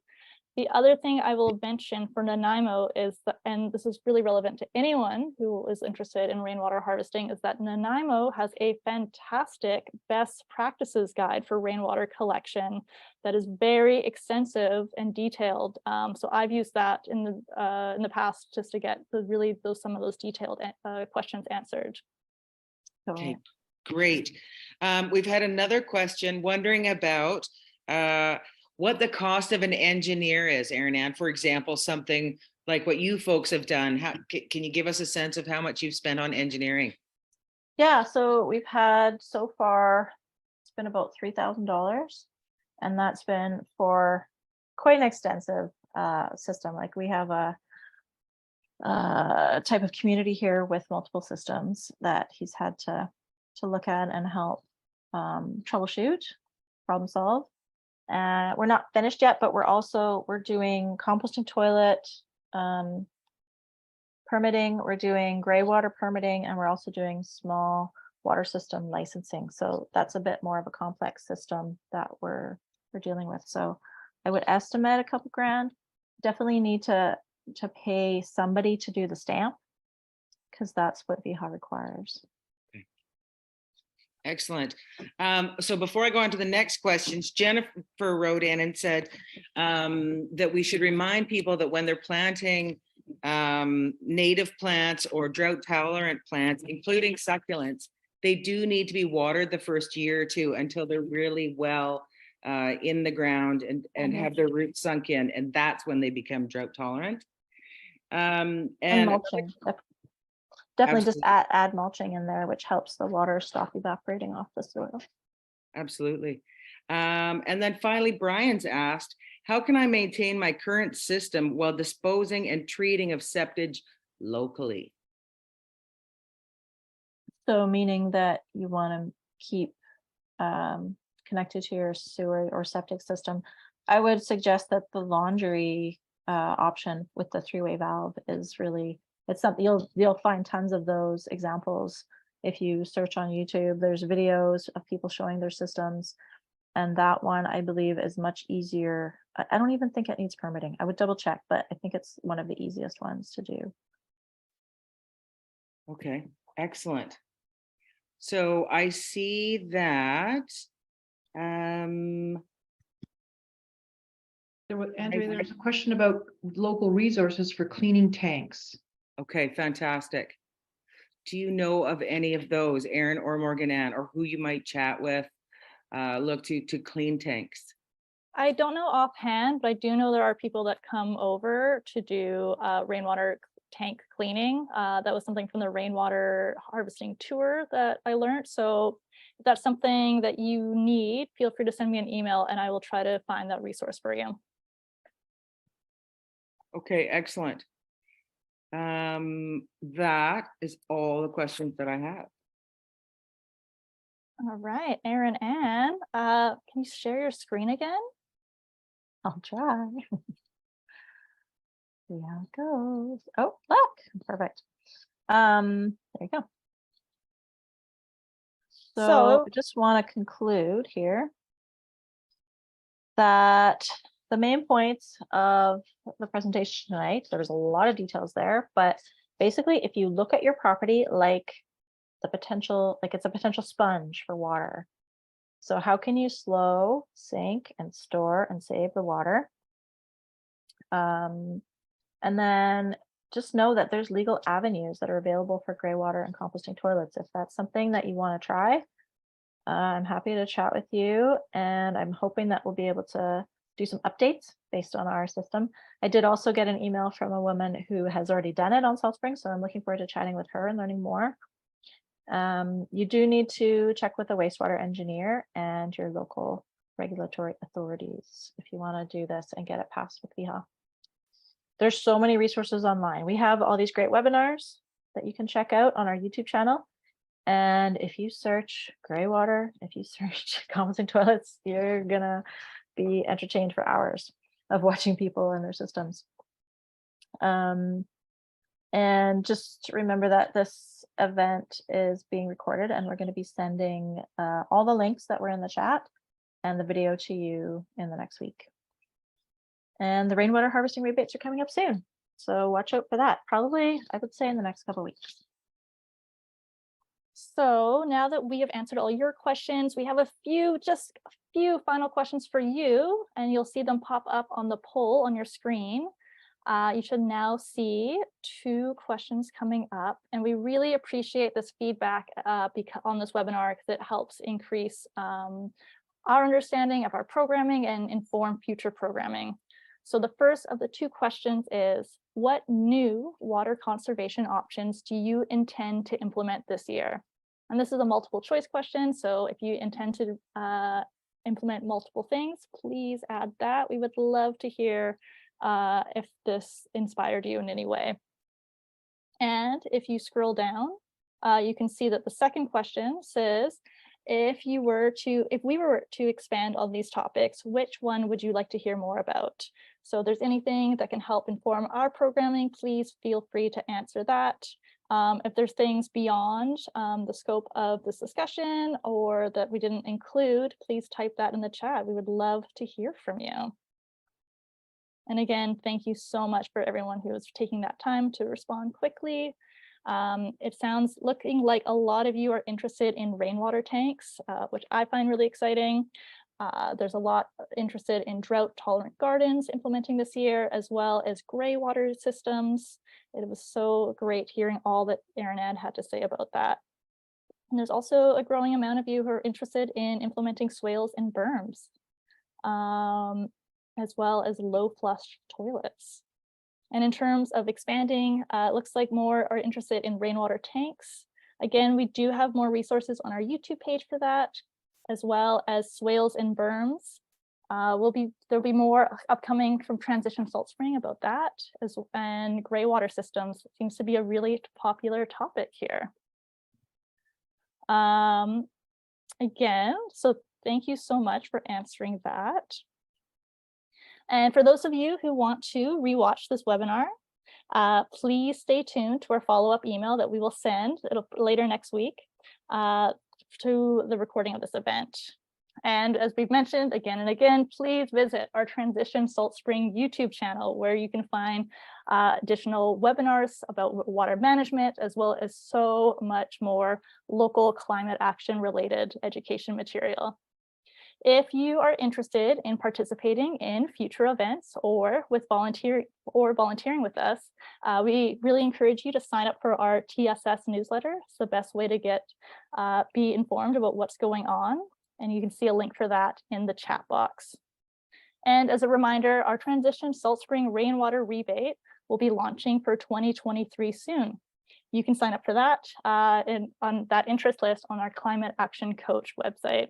The other thing I will mention for Nanaimo is that, and this is really relevant to anyone who is interested in rainwater harvesting, is that Nanaimo has a fantastic best practices guide for rainwater collection that is very extensive and detailed. So I've used that in the past just to get some of those detailed questions answered. Okay, great. We've had another question wondering about what the cost of an engineer is, Erin Ann. For example, something like what you folks have done. Can you give us a sense of how much you've spent on engineering? Yeah, so we've had so far, it's been about $3,000, and that's been for quite an extensive system. Like we have a type of community here with multiple systems that he's had to look at and help troubleshoot, problem solve. We're not finished yet, but we're doing composting toilet permitting, we're doing Greywater permitting, and we're also doing small water system licensing. So that's a bit more of a complex system that we're dealing with. So I would estimate a couple grand. Definitely need to pay somebody to do the stamp, because that's what VIHA requires. Excellent. So before I go on to the next questions, Jennifer wrote in and said that we should remind people that when they're planting native plants or drought tolerant plants, including succulents, they do need to be watered the first year or two until they're really well in the ground and have their roots sunk in, and that's when they become drought tolerant. And mulching. Definitely just add mulching in there, which helps the water stop evaporating off the soil. Absolutely. And then finally, Brian's asked, how can I maintain my current system while disposing and treating of septage locally? So meaning that you want to keep connected to your sewer or septic system, I would suggest that the laundry option with the 3-way valve is really, it's something you'll find tons of those examples. If you search on YouTube, there's videos of people showing their systems. And that one, I believe, is much easier. I don't even think it needs permitting. I would double check, but I think it's one of the easiest ones to do. Okay, excellent. So I see that Andrea, there's a question about local resources for cleaning tanks. Okay, fantastic. Do you know of any of those, Erin or Morgan Ann, or who you might chat with, look to clean tanks? I don't know offhand, but I do know there are people that come over to do rainwater tank cleaning. That was something from the Rainwater Harvesting tour that I learned. So if that's something that you need, feel free to send me an email and I will try to find that resource for you. Okay, excellent. That is all the questions that I have. All right, Erin Ann, can you share your screen again? I'll try. See how it goes. Oh, look, perfect. There you go. So I just want to conclude here that the main points of the presentation tonight, there's a lot of details there, but basically if you look at your property like the potential, like it's a potential sponge for water. So how can you slow, sink, and store and save the water? And then just know that there's legal avenues that are available for Greywater and composting toilets. If that's something that you want to try, I'm happy to chat with you, and I'm hoping that we'll be able to do some updates based on our system. I did also get an email from a woman who has already done it on Salt Spring, so I'm looking forward to chatting with her and learning more. You do need to check with a wastewater engineer and your local regulatory authorities if you want to do this and get it passed with VIHA. There's so many resources online. We have all these great webinars that you can check out on our YouTube channel. And if you search Greywater, if you search composting toilets, you're gonna be entertained for hours of watching people and their systems. And just remember that this event is being recorded, and we're going to be sending all the links that were in the chat and the video to you in the next week. And the rainwater harvesting rebates are coming up soon, so watch out for that. Probably, I would say, in the next couple of weeks. So now that we have answered all your questions, we have just a few final questions for you, and you'll see them pop up on the poll on your screen. You should now see 2 questions coming up, and we really appreciate this feedback on this webinar because it helps increase our understanding of our programming and inform future programming. So the first of the 2 questions is, what new water conservation options do you intend to implement this year? And this is a multiple choice question, so if you intend to implement multiple things, please add that. We would love to hear if this inspired you in any way. And if you scroll down, you can see that the second question says, if we were to expand on these topics, which one would you like to hear more about? So if there's anything that can help inform our programming, please feel free to answer that. If there's things beyond the scope of this discussion or that we didn't include, please type that in the chat. We would love to hear from you. And again, thank you so much for everyone who is taking that time to respond quickly. It sounds looking like a lot of you are interested in rainwater tanks, which I find really exciting. There's a lot interested in drought tolerant gardens implementing this year, as well as greywater systems. It was so great hearing all that Erin had to say about that. And there's also a growing amount of you who are interested in implementing swales and berms, as well as low flush toilets. And in terms of expanding, it looks like more are interested in rainwater tanks. Again, we do have more resources on our YouTube page for that, as well as swales and berms. There'll be more upcoming from Transition Salt Spring about that, and greywater systems seems to be a really popular topic here. Again, so thank you so much for answering that. And for those of you who want to rewatch this webinar, please stay tuned to our follow-up email that we will send later next week to the recording of this event. And as we've mentioned again and again, please visit our Transition Salt Spring YouTube channel, where you can find additional webinars about water management, as well as so much more local climate action related education material. If you are interested in participating in future events or volunteering with us, we really encourage you to sign up for our TSS newsletter. It's the best way to be informed about what's going on. And you can see a link for that in the chat box. And as a reminder, our Transition Salt Spring Rainwater Rebate will be launching for 2023 soon. You can sign up for that on that interest list on our Climate Action Coach website.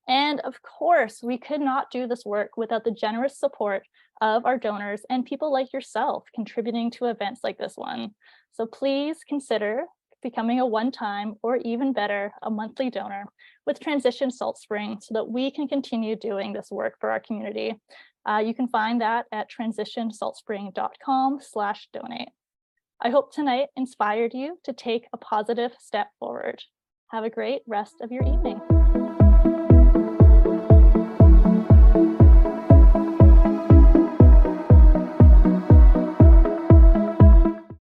And of course, we could not do this work without the generous support of our donors and people like yourself contributing to events like this one. So please consider becoming a one-time or even better, a monthly donor with Transition Salt Spring so that we can continue doing this work for our community. You can find that at transitionsaltspring.com/donate. I hope tonight inspired you to take a positive step forward. Have a great rest of your evening.